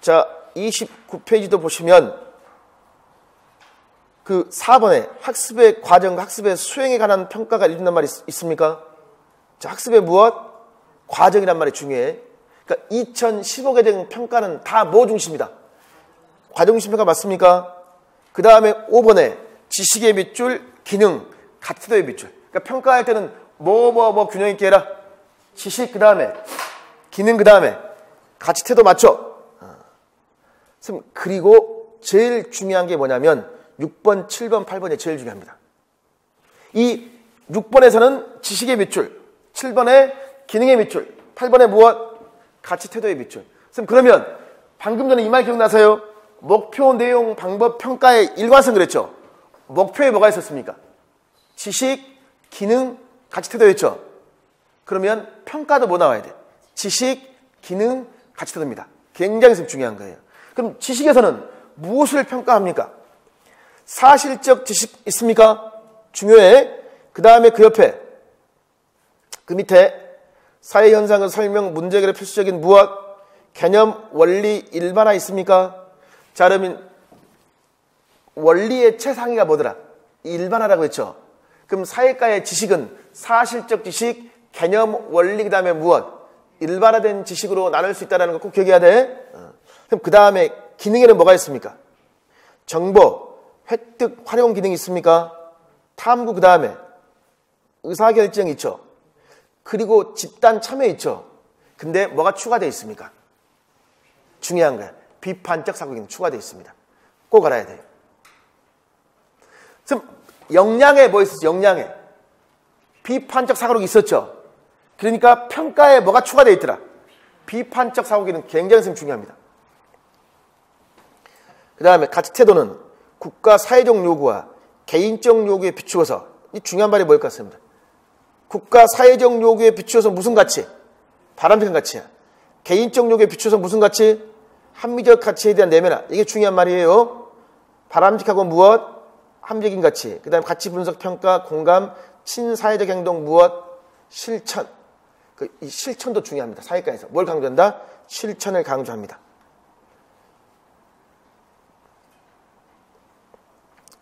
자, 29페이지도 보시면 그 4번에 학습의 과정과 학습의 수행에 관한 평가가 있는 말이 있습니까? 자, 학습의 무엇? 과정이란 말이 중요해. 그러니까 2015개정 평가는 다 뭐 중심이다? 과정 중심 평가 맞습니까? 그 다음에 5번에 지식의 밑줄, 기능, 가치도의 밑줄. 그러니까 평가할 때는 뭐 균형 있게 해라. 지식 그 다음에 기능 그 다음에 가치 태도 맞죠? 그리고 제일 중요한 게 뭐냐면 6번, 7번, 8번이 제일 중요합니다. 이 6번에서는 지식의 밑줄, 7번에 기능의 밑줄, 8번에 무엇? 가치 태도의 밑줄. 그러면 방금 전에 이 말 기억나세요? 목표, 내용, 방법, 평가의 일관성 그랬죠? 목표에 뭐가 있었습니까? 지식, 기능, 가치 태도였죠? 그러면 평가도 뭐 나와야 돼? 지식, 기능, 가치 태도입니다. 굉장히 중요한 거예요. 그럼 지식에서는 무엇을 평가합니까? 사실적 지식 있습니까? 중요해. 그 다음에 그 옆에 그 밑에 사회현상의 설명, 문제해결의 필수적인 무엇? 개념, 원리, 일반화 있습니까? 자, 그러면 원리의 최상위가 뭐더라? 일반화라고 했죠. 그럼 사회과의 지식은 사실적 지식, 개념, 원리, 그 다음에 무엇? 일반화된 지식으로 나눌 수 있다는 거 꼭 기억해야 돼. 그럼 그 다음에 기능에는 뭐가 있습니까? 정보, 획득, 활용 기능이 있습니까? 탐구, 그 다음에 의사결정 있죠. 그리고 집단 참여 있죠. 근데 뭐가 추가되어 있습니까? 중요한 거야. 비판적 사고 기능 추가되어 있습니다. 꼭 알아야 돼요. 그럼 역량에 뭐 있었죠? 역량에 비판적 사고력이 있었죠. 그러니까 평가에 뭐가 추가되어 있더라? 비판적 사고 기능 굉장히 중요합니다. 그 다음에 가치 태도는 국가 사회적 요구와 개인적 요구에 비추어서, 이 중요한 말이 뭘 것 같습니다. 국가 사회적 요구에 비추어서 무슨 가치? 바람직한 가치야. 개인적 요구에 비추어서 무슨 가치? 합리적 가치에 대한 내면화. 이게 중요한 말이에요. 바람직하고 무엇? 합리적인 가치. 그 다음에 가치 분석, 평가, 공감, 친사회적 행동, 무엇? 실천. 이 실천도 중요합니다. 사회과에서. 뭘 강조한다? 실천을 강조합니다.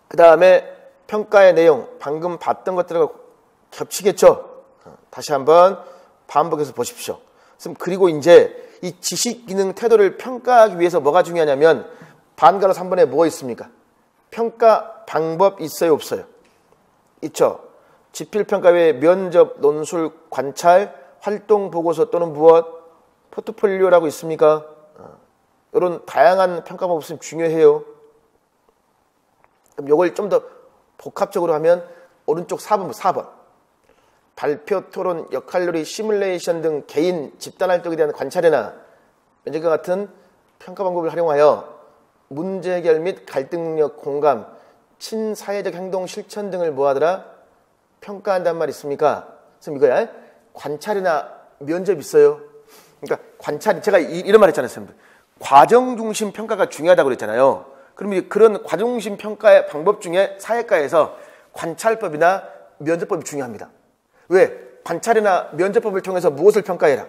그 다음에 평가의 내용, 방금 봤던 것들과 겹치겠죠? 다시 한번 반복해서 보십시오. 그리고 이제 이 지식, 기능, 태도를 평가하기 위해서 뭐가 중요하냐면 반가로 3번에 뭐가 있습니까? 평가 방법 있어요, 없어요? 있죠. 지필평가 외에 면접, 논술, 관찰, 활동 보고서 또는 무엇? 포트폴리오라고 있습니까? 이런 다양한 평가 방법 있으면 중요해요. 그럼 이걸 좀 더 복합적으로 하면 오른쪽 4번. 발표, 토론, 역할놀이, 시뮬레이션 등 개인, 집단 활동에 대한 관찰이나 면접과 같은 평가 방법을 활용하여 문제 해결 및 갈등 능력, 공감, 친사회적 행동, 실천 등을 뭐하더라? 평가한단 말 있습니까? 그럼 이거야. 관찰이나 면접 있어요. 그러니까 관찰이, 제가 이런 말 했잖아요. 과정 중심 평가가 중요하다고 그랬잖아요. 그럼 그런 과정 중심 평가의 방법 중에 사회과에서 관찰법이나 면접법이 중요합니다. 왜? 관찰이나 면접법을 통해서 무엇을 평가해라?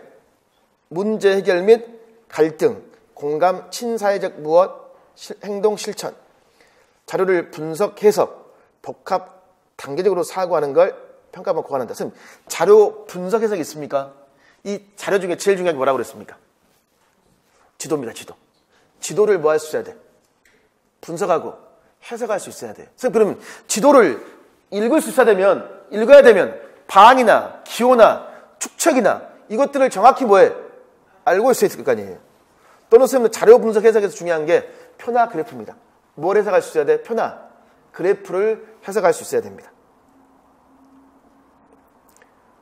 문제 해결 및 갈등, 공감, 친사회적 무엇, 행동, 실천. 자료를 분석, 해석, 복합, 단계적으로 사고하는 걸 평가만 고안한다. 그럼 자료 분석, 해석이 있습니까? 이 자료 중에 제일 중요한 게 뭐라고 그랬습니까? 지도입니다. 지도를 뭐 할 수 있어야 돼? 분석하고 해석할 수 있어야 돼. 그러면 지도를 읽어야 되면 방이나 기호나 축척이나 이것들을 정확히 뭐해? 알고 있어야 될 거 아니에요. 또는 선생님 자료 분석 해석에서 중요한 게 표나 그래프입니다. 뭘 해석할 수 있어야 돼? 표나 그래프를 해석할 수 있어야 됩니다.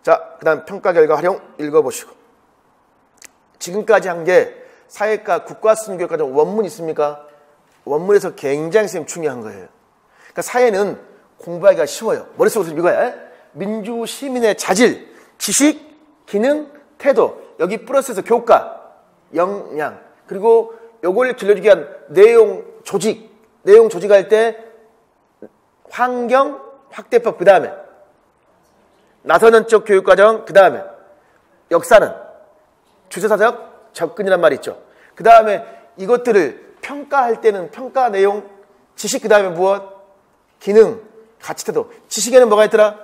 자, 그 다음 평가 결과 활용 읽어보시고. 지금까지 한 게 사회과 국가수준교육과정 원문 있습니까? 원문에서 굉장히 중요한 거예요. 그러니까 사회는 공부하기가 쉬워요. 머릿속으로 이거야. 민주 시민의 자질, 지식, 기능, 태도. 여기 플러스해서 교과, 역량. 그리고 요걸 길러주기 위한 내용 조직할 때 환경 확대법, 그 다음에 나서는 쪽 교육과정, 그 다음에 역사는 주체사적 접근이란 말이 있죠. 그 다음에 이것들을 평가할 때는 평가 내용, 지식, 그 다음에 무엇? 기능, 가치, 태도. 지식에는 뭐가 있더라?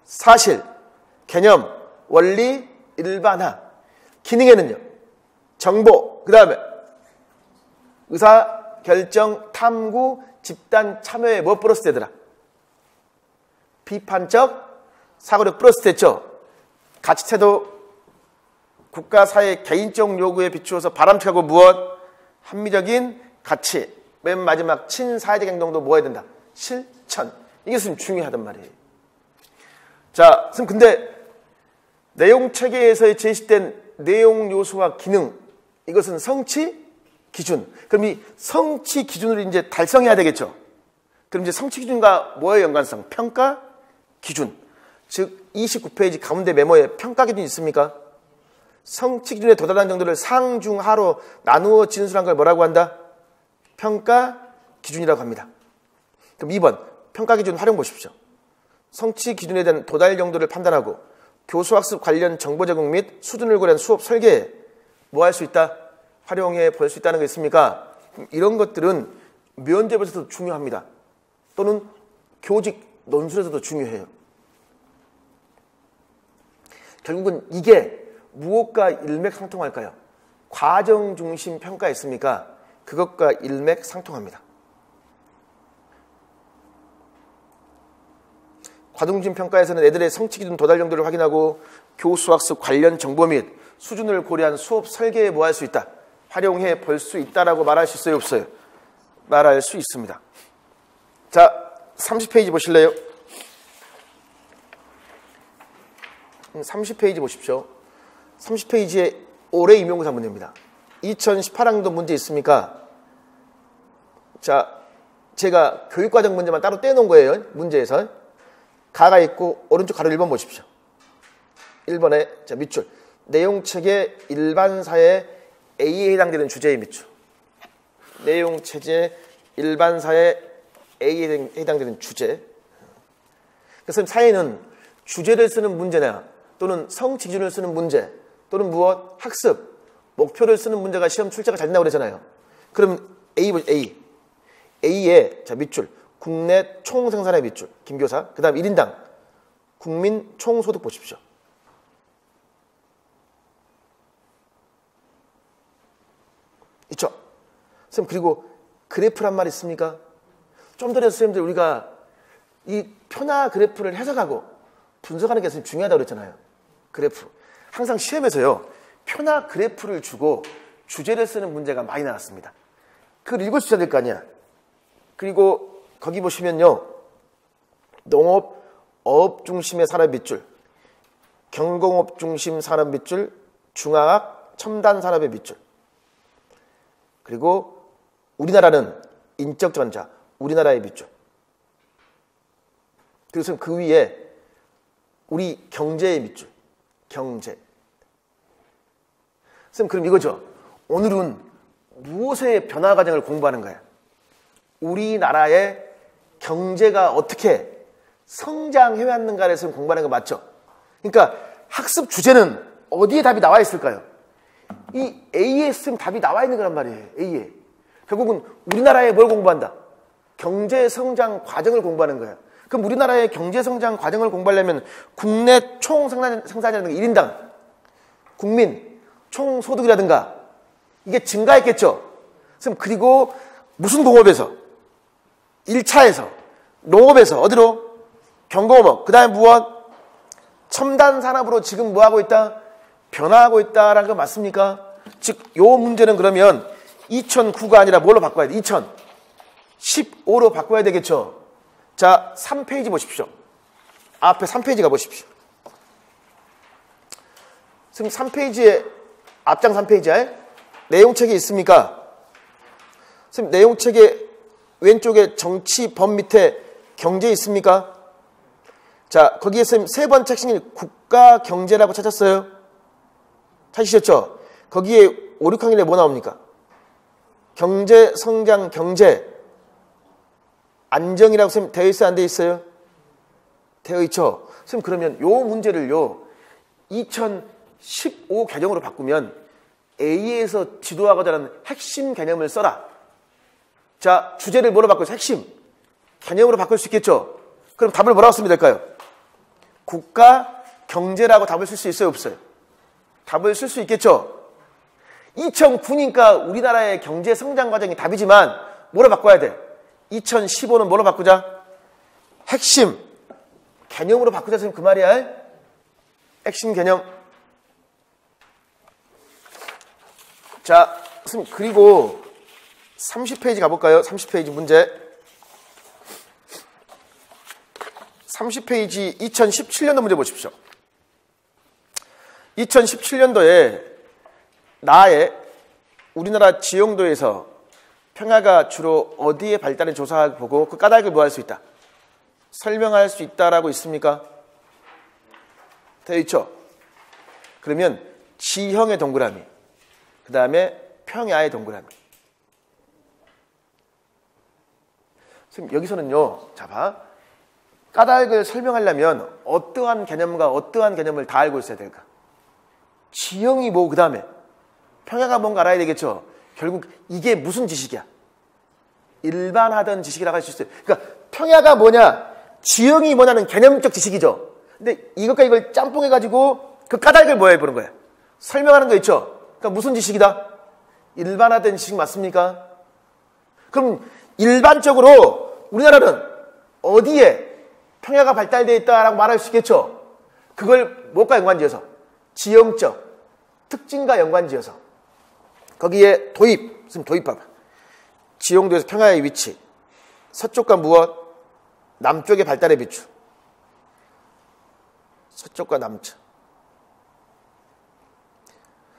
사실, 개념, 원리, 일반화. 기능에는요, 정보, 그 다음에 의사, 결정, 탐구, 집단 참여에 뭐 플러스 되더라? 비판적 사고력 플러스 됐죠. 가치, 태도, 국가, 사회, 개인적 요구에 비추어서 바람직하고 무엇? 합리적인 가치. 맨 마지막 친사회적 행동도 뭐 해야 된다? 실천. 이게 좀 중요하단 말이에요. 자, 근데 내용 체계에서 제시된 내용 요소와 기능, 이것은 성취 기준. 그럼 이 성취 기준을 이제 달성해야 되겠죠. 그럼 이제 성취 기준과 뭐의 연관성? 평가 기준. 즉 29페이지 가운데 메모에 평가 기준이 있습니까? 성취 기준에 도달한 정도를 상, 중, 하로 나누어 진술한 걸 뭐라고 한다? 평가 기준이라고 합니다. 그럼 2번 평가 기준 활용 보십시오. 성취 기준에 대한 도달 정도를 판단하고 교수학습 관련 정보 제공 및 수준을 고려한 수업 설계에 뭐 할 수 있다? 활용해 볼 수 있다는 게 있습니까? 이런 것들은 면접에서도 중요합니다. 또는 교직 논술에서도 중요해요. 결국은 이게 무엇과 일맥상통할까요? 과정 중심 평가 있습니까? 그것과 일맥상통합니다. 과정 중심 평가에서는 애들의 성취 기준 도달 정도를 확인하고 교수학습 관련 정보 및 수준을 고려한 수업 설계에 뭐 할 수 있다? 활용해 볼 수 있다라고 말할 수 있어요, 없어요? 말할 수 있습니다. 자, 30페이지 보실래요? 30페이지 보십시오. 30페이지에 올해 임용고사 문제입니다. 2018학년도 문제 있습니까? 자, 제가 교육과정 문제만 따로 떼놓은 거예요. 문제에서. 가가 있고 오른쪽 가로 1번 보십시오. 1번에 자 밑줄. 내용책의 일반사의 A에 해당되는 주제의 밑줄. 내용체제 일반사의 A에 해당되는 주제. 그래서 사회는 주제를 쓰는 문제나 또는 성취 기준을 쓰는 문제 또는 무엇? 학습, 목표를 쓰는 문제가 시험 출제가 잘 된다고 그러잖아요. 그럼 A에 자 밑줄 국내 총생산의 밑줄 김교사 그 다음 1인당 국민 총소득 보십시오. 있죠? 선생님 그리고 그래프란 말 있습니까? 좀 전에 선생님들 우리가 이 표나 그래프를 해석하고 분석하는 게 중요하다고 그랬잖아요. 그래프. 항상 시험에서요. 표나 그래프를 주고 주제를 쓰는 문제가 많이 나왔습니다. 그걸 읽어주셔야 될 거 아니야. 그리고 거기 보시면요. 농업, 어업 중심의 산업 밑줄, 경공업 중심 산업 밑줄, 중화학, 첨단 산업의 밑줄. 그리고 우리나라는 인적전자, 우리나라의 밑줄. 그래서 그 위에 우리 경제의 밑줄, 경제. 선생님 그럼 이거죠. 오늘은 무엇의 변화 과정을 공부하는 거야? 우리나라의 경제가 어떻게 성장해 왔는가를 공부하는 거 맞죠? 그러니까 학습 주제는 어디에 답이 나와 있을까요? 이 A에 쓰면 답이 나와 있는 거란 말이에요. A에. 결국은 우리나라에 뭘 공부한다? 경제 성장 과정을 공부하는 거야. 그럼 우리나라의 경제 성장 과정을 공부하려면 국내 총 생산이라든가 1인당 국민 총 소득이라든가 이게 증가했겠죠. 그리고 무슨 공업에서 1차에서 농업에서 어디로? 경공업. 그 다음에 무엇? 첨단 산업으로 지금 뭐하고 있다? 변화하고 있다라는 거 맞습니까? 즉, 요 문제는 그러면 2009가 아니라 뭘로 바꿔야 돼? 2015로 바꿔야 되겠죠? 자, 3페이지 보십시오. 앞에 3페이지 가보십시오. 지금 3페이지에, 앞장 3페이지에 내용책이 있습니까? 지금 내용책의 왼쪽에 정치법 밑에 경제 있습니까? 자, 거기에 세 번째 핵심이 국가 경제라고 찾았어요? 찾으셨죠? 거기에 5, 6학년에 뭐 나옵니까? 경제, 성장, 경제, 안정이라고 선생님 되어 있어요? 안 되어 있어요? 되어 있죠? 선생님 그러면 요 문제를요 2015 개념으로 바꾸면 A에서 지도하고자 하는 핵심 개념을 써라. 자, 주제를 뭐로 바꿔서 핵심 개념으로 바꿀 수 있겠죠? 그럼 답을 뭐라고 쓰면 될까요? 국가 경제라고 답을 쓸 수 있어요? 없어요? 답을 쓸 수 있겠죠? 2009니까 우리나라의 경제 성장 과정이 답이지만 뭐로 바꿔야 돼? 2015는 뭐로 바꾸자? 핵심 개념으로 바꾸자. 선생님 그 말이야. 핵심 개념. 자, 선생님 그리고 30페이지 가볼까요? 30페이지 문제. 30페이지 2017년도 문제 보십시오. 2017년도에 나의 우리나라 지형도에서 평야가 주로 어디에 발달을 조사하고 그 까닭을 뭐 할 수 있다? 설명할 수 있다라고 있습니까? 되어 있죠? 그러면 지형의 동그라미, 그 다음에 평야의 동그라미. 지금 여기서는요, 자 봐. 까닭을 설명하려면 어떠한 개념과 어떠한 개념을 다 알고 있어야 될까? 지형이 뭐, 그 다음에 평야가 뭔가 알아야 되겠죠? 결국 이게 무슨 지식이야? 일반하던 지식이라고 할 수 있어요. 그러니까 평야가 뭐냐, 지형이 뭐냐는 개념적 지식이죠. 근데 이것과 이걸 짬뽕해가지고 그 까닭을 뭐 해보는 거야? 설명하는 거 있죠? 그러니까 무슨 지식이다? 일반화된 지식 맞습니까? 그럼 일반적으로 우리나라는 어디에 평야가 발달되어 있다라고 말할 수 있겠죠? 그걸 뭐과 연관지어서? 지형적 특징과 연관지어서. 거기에 도입, 선생님 도입 봐봐. 지용도에서 평야의 위치, 서쪽과 무엇? 남쪽의 발달의 비추. 서쪽과 남쪽.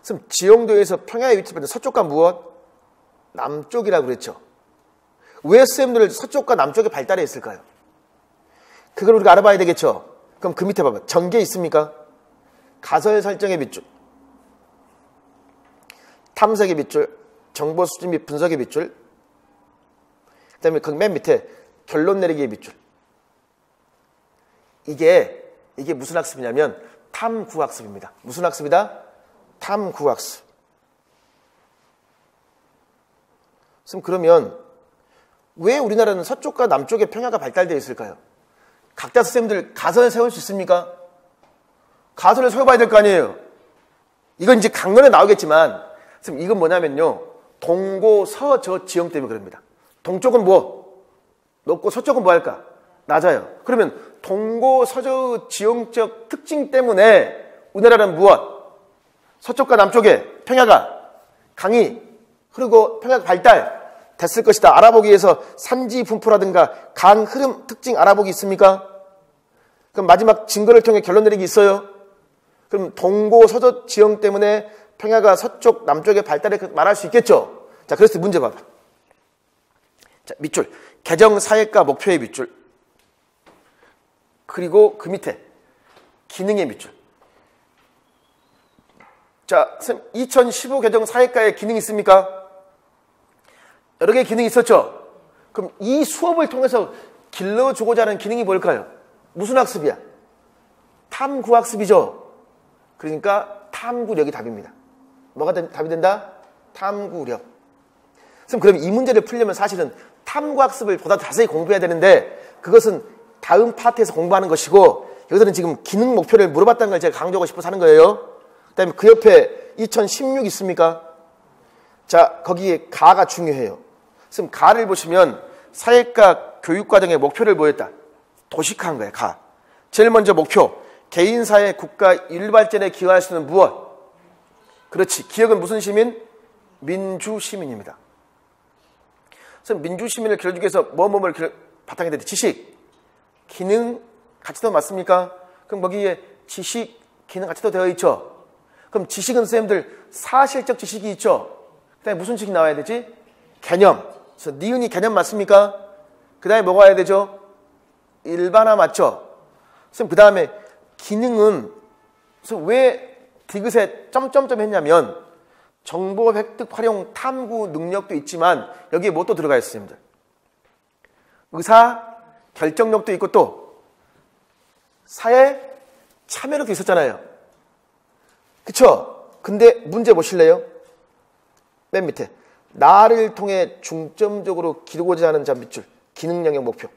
선생님 지용도에서 평야의 위치를 봤는데 서쪽과 무엇? 남쪽이라고 그랬죠. 왜 쌤들 서쪽과 남쪽에 발달해 있을까요? 그걸 우리가 알아봐야 되겠죠. 그럼 그 밑에 봐봐. 전개 있습니까? 가설 설정의 빗줄, 탐색의 빗줄, 정보 수집 및 분석의 빗줄, 그 다음에 그 맨 밑에 결론 내리기의 빗줄. 이게 무슨 학습이냐면 탐구학습입니다. 무슨 학습이다? 탐구학습. 그러면 왜 우리나라는 서쪽과 남쪽의 평야가 발달되어 있을까요? 각자 선생님들 가설을 세울 수 있습니까? 가설을 세워봐야 될 거 아니에요. 이건 이제 강론에 나오겠지만 선생님 이건 뭐냐면요. 동고서저 지형 때문에 그럽니다. 동쪽은 뭐? 높고 서쪽은 뭐 할까? 낮아요. 그러면 동고서저 지형적 특징 때문에 우리나라는 무엇? 서쪽과 남쪽에 평야가 강이 흐르고 평야가 발달 됐을 것이다. 알아보기 위해서 산지 분포라든가 강 흐름 특징 알아보기 있습니까? 그럼 마지막 증거를 통해 결론 내리기 있어요? 그럼 동고 서저 지형 때문에 평야가 서쪽 남쪽에 발달해 말할 수 있겠죠? 자, 그래서 문제 봐봐. 자, 밑줄. 개정 사역과 목표의 밑줄. 그리고 그 밑에 기능의 밑줄. 자, 선생님 2015 개정 사역과의 기능이 있습니까? 여러 개의 기능이 있었죠? 그럼 이 수업을 통해서 길러주고자 하는 기능이 뭘까요? 무슨 학습이야? 탐구학습이죠. 그러니까 탐구력이 답입니다. 뭐가 답이 된다? 탐구력. 그럼 이 문제를 풀려면 사실은 탐구학습을 보다 자세히 공부해야 되는데 그것은 다음 파트에서 공부하는 것이고 여기서는 지금 기능 목표를 물어봤다는 걸 제가 강조하고 싶어서 하는 거예요. 그 다음에 그 옆에 2016 있습니까? 자, 거기에 가가 중요해요. 그럼 가를 보시면 사회과 교육과정의 목표를 뭐였다? 도식화한 거예요. 가. 제일 먼저 목표. 개인, 사회, 국가 일발전에 기여할 수 있는 무엇? 그렇지. 기억은 무슨 시민? 민주시민입니다. 그래서 민주시민을 길러주기 위해서 뭐를 바탕이 되지? 지식, 기능, 가치도 맞습니까? 그럼 거기에 지식, 기능, 가치도 되어 있죠. 그럼 지식은 선생님들 사실적 지식이 있죠. 그 다음에 무슨 지식이 나와야 되지? 개념. 그래서 니은이 개념 맞습니까? 그 다음에 뭐가 와야 되죠? 일반화 맞죠? 선생님 그 다음에 기능은 그래서 왜 디귿에 점점점 했냐면 정보 획득, 활용, 탐구 능력도 있지만 여기에 뭐 또 들어가 있습니다. 의사 결정력도 있고 또 사회 참여력도 있었잖아요. 그쵸? 근데 문제 보실래요? 맨 밑에 나를 통해 중점적으로 기르고자 하는 밑줄 기능 영역 목표.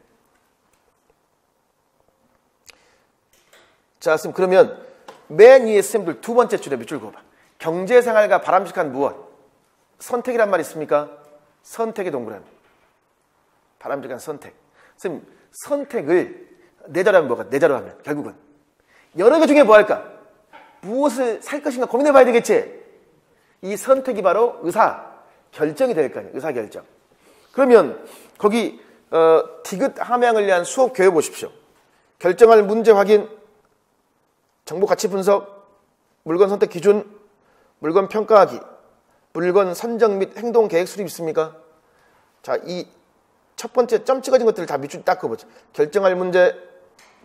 자, 그러면 맨 위에 쌤들 두 번째 줄에 밑줄 그어봐. 경제생활과 바람직한 무엇? 선택이란 말 있습니까? 선택의 동그라미. 바람직한 선택. 쌤, 선택을 내 자로 하면 뭐가? 내 자로 하면 결국은 여러 개 중에 뭐 할까? 무엇을 살 것인가 고민해 봐야 되겠지? 이 선택이 바로 의사 결정이 될 거 아니에요. 의사 결정. 그러면 거기 디귿 함양을 위한 수업 교회 보십시오. 결정할 문제 확인, 정보 가치 분석, 물건 선택 기준, 물건 평가하기, 물건 선정 및 행동 계획 수립 있습니까? 자, 이 첫 번째 점 찍어진 것들을 다 밑줄 딱 그어보죠. 결정할 문제,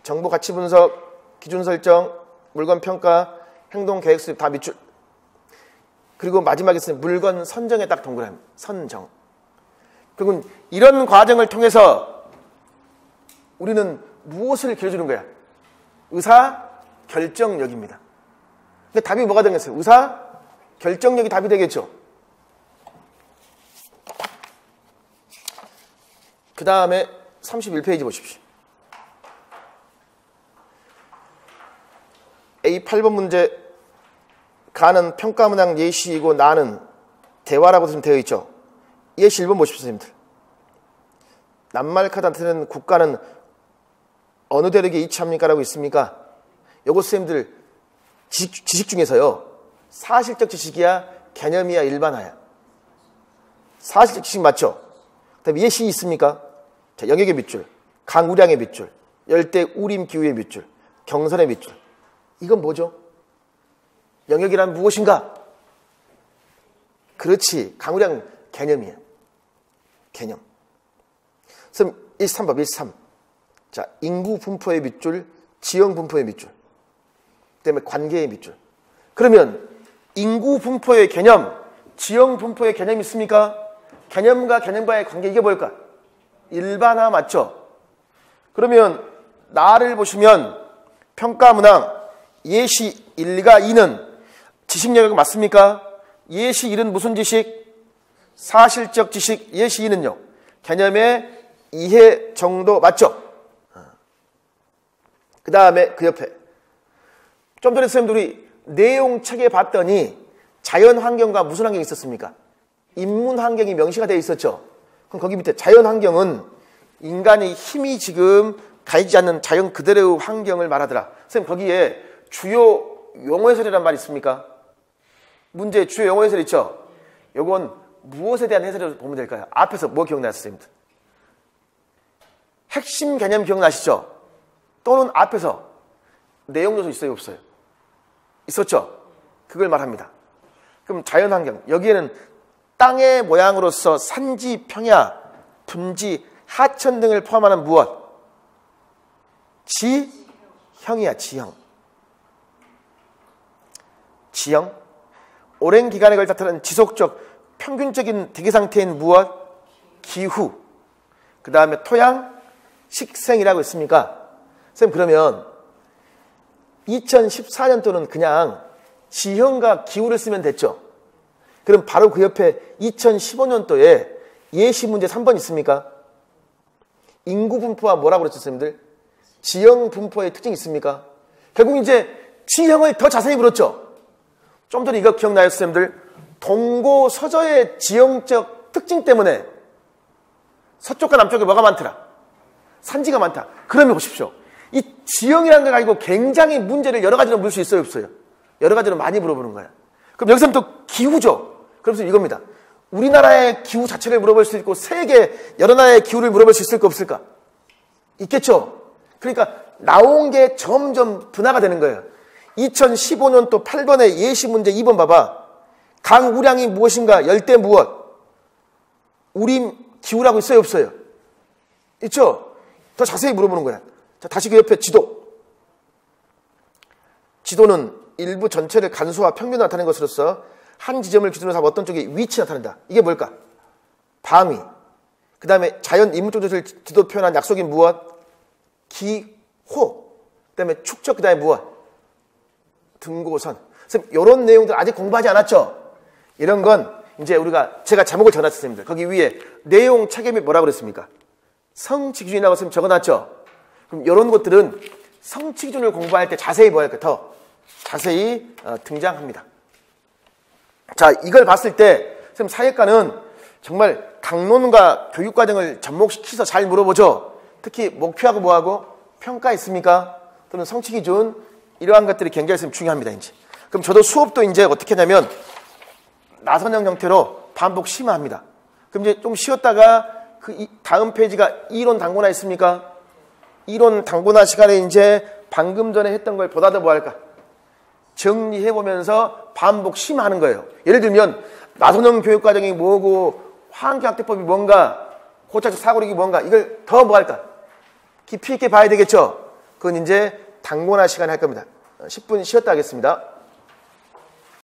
정보 가치 분석, 기준 설정, 물건 평가, 행동 계획 수립 다 밑줄. 그리고 마지막에 쓰는 물건 선정에 딱 동그라미. 선정. 그리고 이런 과정을 통해서 우리는 무엇을 길러주는 거야? 의사 결정력입니다. 근데 답이 뭐가 되겠어요? 의사 결정력이 답이 되겠죠. 그 다음에 31페이지 보십시오. A8번 문제. 가는 평가문항 예시이고 나는 대화라고 지금 되어 있죠. 예시 1번 보십시오, 선생님들. 낱말카드한테는 국가는 어느 대륙에 위치합니까? 라고 있습니까? 요거 선생님들 지식 중에서요. 사실적 지식이야, 개념이야, 일반화야. 사실적 지식 맞죠? 그 다음에 예시 있습니까? 자, 영역의 밑줄, 강우량의 밑줄, 열대 우림 기후의 밑줄, 경선의 밑줄. 이건 뭐죠? 영역이란 무엇인가? 그렇지. 강우량 개념이에요. 개념. 그럼 13번, 13. 자, 인구 분포의 밑줄, 지형 분포의 밑줄. 그 다음에 관계의 밑줄. 그러면 인구 분포의 개념, 지형 분포의 개념이 있습니까? 개념과 개념과의 관계, 이게 뭘까? 일반화 맞죠? 그러면 나를 보시면 평가 문항 예시 1과 2는 지식 영역 맞습니까? 예시 1은 무슨 지식? 사실적 지식. 예시 2는요? 개념의 이해 정도 맞죠? 그 다음에 그 옆에 좀 전에 선생님들이 내용 책에 봤더니 자연 환경과 무슨 환경이 있었습니까? 인문 환경이 명시가 되어 있었죠. 그럼 거기 밑에 자연 환경은 인간의 힘이 지금 가지지 않는 자연 그대로의 환경을 말하더라. 선생님 거기에 주요 용어 해설이란 말이 있습니까? 문제 주요 용어 해설 있죠? 요건 무엇에 대한 해설을 보면 될까요? 앞에서 뭐 기억나셨어요? 선생님들? 핵심 개념 기억나시죠? 또는 앞에서 내용 요소 있어요? 없어요? 있었죠? 그걸 말합니다. 그럼 자연환경, 여기에는 땅의 모양으로서 산지, 평야, 분지, 하천 등을 포함하는 무엇? 지형이야, 지형. 지형. 오랜 기간에 걸쳐 나타나는 지속적, 평균적인 대기 상태인 무엇? 기후. 그 다음에 토양, 식생이라고 있습니까? 선생님, 그러면 2014년도는 그냥 지형과 기후를 쓰면 됐죠? 그럼 바로 그 옆에 2015년도에 예시 문제 3번 있습니까? 인구 분포와 뭐라고 그랬죠, 선생님들? 지형 분포의 특징이 있습니까? 결국 이제 지형을 더 자세히 물었죠? 좀 전에 이거 기억나요, 선생님들? 동고 서저의 지형적 특징 때문에 서쪽과 남쪽에 뭐가 많더라? 산지가 많다. 그러면 보십시오. 이 지형이라는 걸 가지고 굉장히 문제를 여러 가지로 물 수 있어요, 없어요? 여러 가지로 많이 물어보는 거야. 그럼 여기서부터 기후죠. 그래서 이겁니다. 우리나라의 기후 자체를 물어볼 수 있고 세계 여러 나라의 기후를 물어볼 수 있을까 없을까? 있겠죠. 그러니까 나온 게 점점 분화가 되는 거예요. 2015년도 8번의 예시 문제 2번 봐봐. 강우량이 무엇인가? 열대 무엇? 우림 기후라고 있어요, 없어요? 있죠? 더 자세히 물어보는 거야. 자, 다시 그 옆에 지도. 지도는 일부 전체를 간소화 평균 나타낸 것으로서 한 지점을 기준으로 삼아 어떤 쪽에 위치 나타낸다. 이게 뭘까? 방위. 그 다음에 자연 인물적 조절 지도 표현한 약속인 무엇? 기호. 그 다음에 축적. 그 다음에 무엇? 등고선. 선생님, 이런 내용들 아직 공부하지 않았죠? 이런 건 이제 제가 제목을 적어놨습니다. 거기 위에 내용 책임이 뭐라고 그랬습니까? 성취 기준이라고 선생님 적어놨죠? 그럼 이런 것들은 성취 기준을 공부할 때 자세히 뭐 할까? 더 자세히 등장합니다. 자, 이걸 봤을 때 선생님 사회과는 정말 강론과 교육과정을 접목시켜서 잘 물어보죠. 특히 목표하고 뭐하고 평가 있습니까? 또는 성취 기준 이러한 것들이 굉장히 중요합니다. 이제 그럼 저도 수업도 이제 어떻게 하냐면 나선형 형태로 반복 심화합니다. 그럼 이제 좀 쉬었다가 그 다음 페이지가 이론 당고나 있습니까? 이론 당고나 시간에 이제 방금 전에 했던 걸 보다 더 뭐 할까? 정리해보면서 반복 심화하는 거예요. 예를 들면 나선형 교육과정이 뭐고 환경학대법이 뭔가 고착적 사고력이 뭔가 이걸 더 뭐 할까? 깊이 있게 봐야 되겠죠? 그건 이제 당고나 시간에 할 겁니다. 10분 쉬었다 하겠습니다.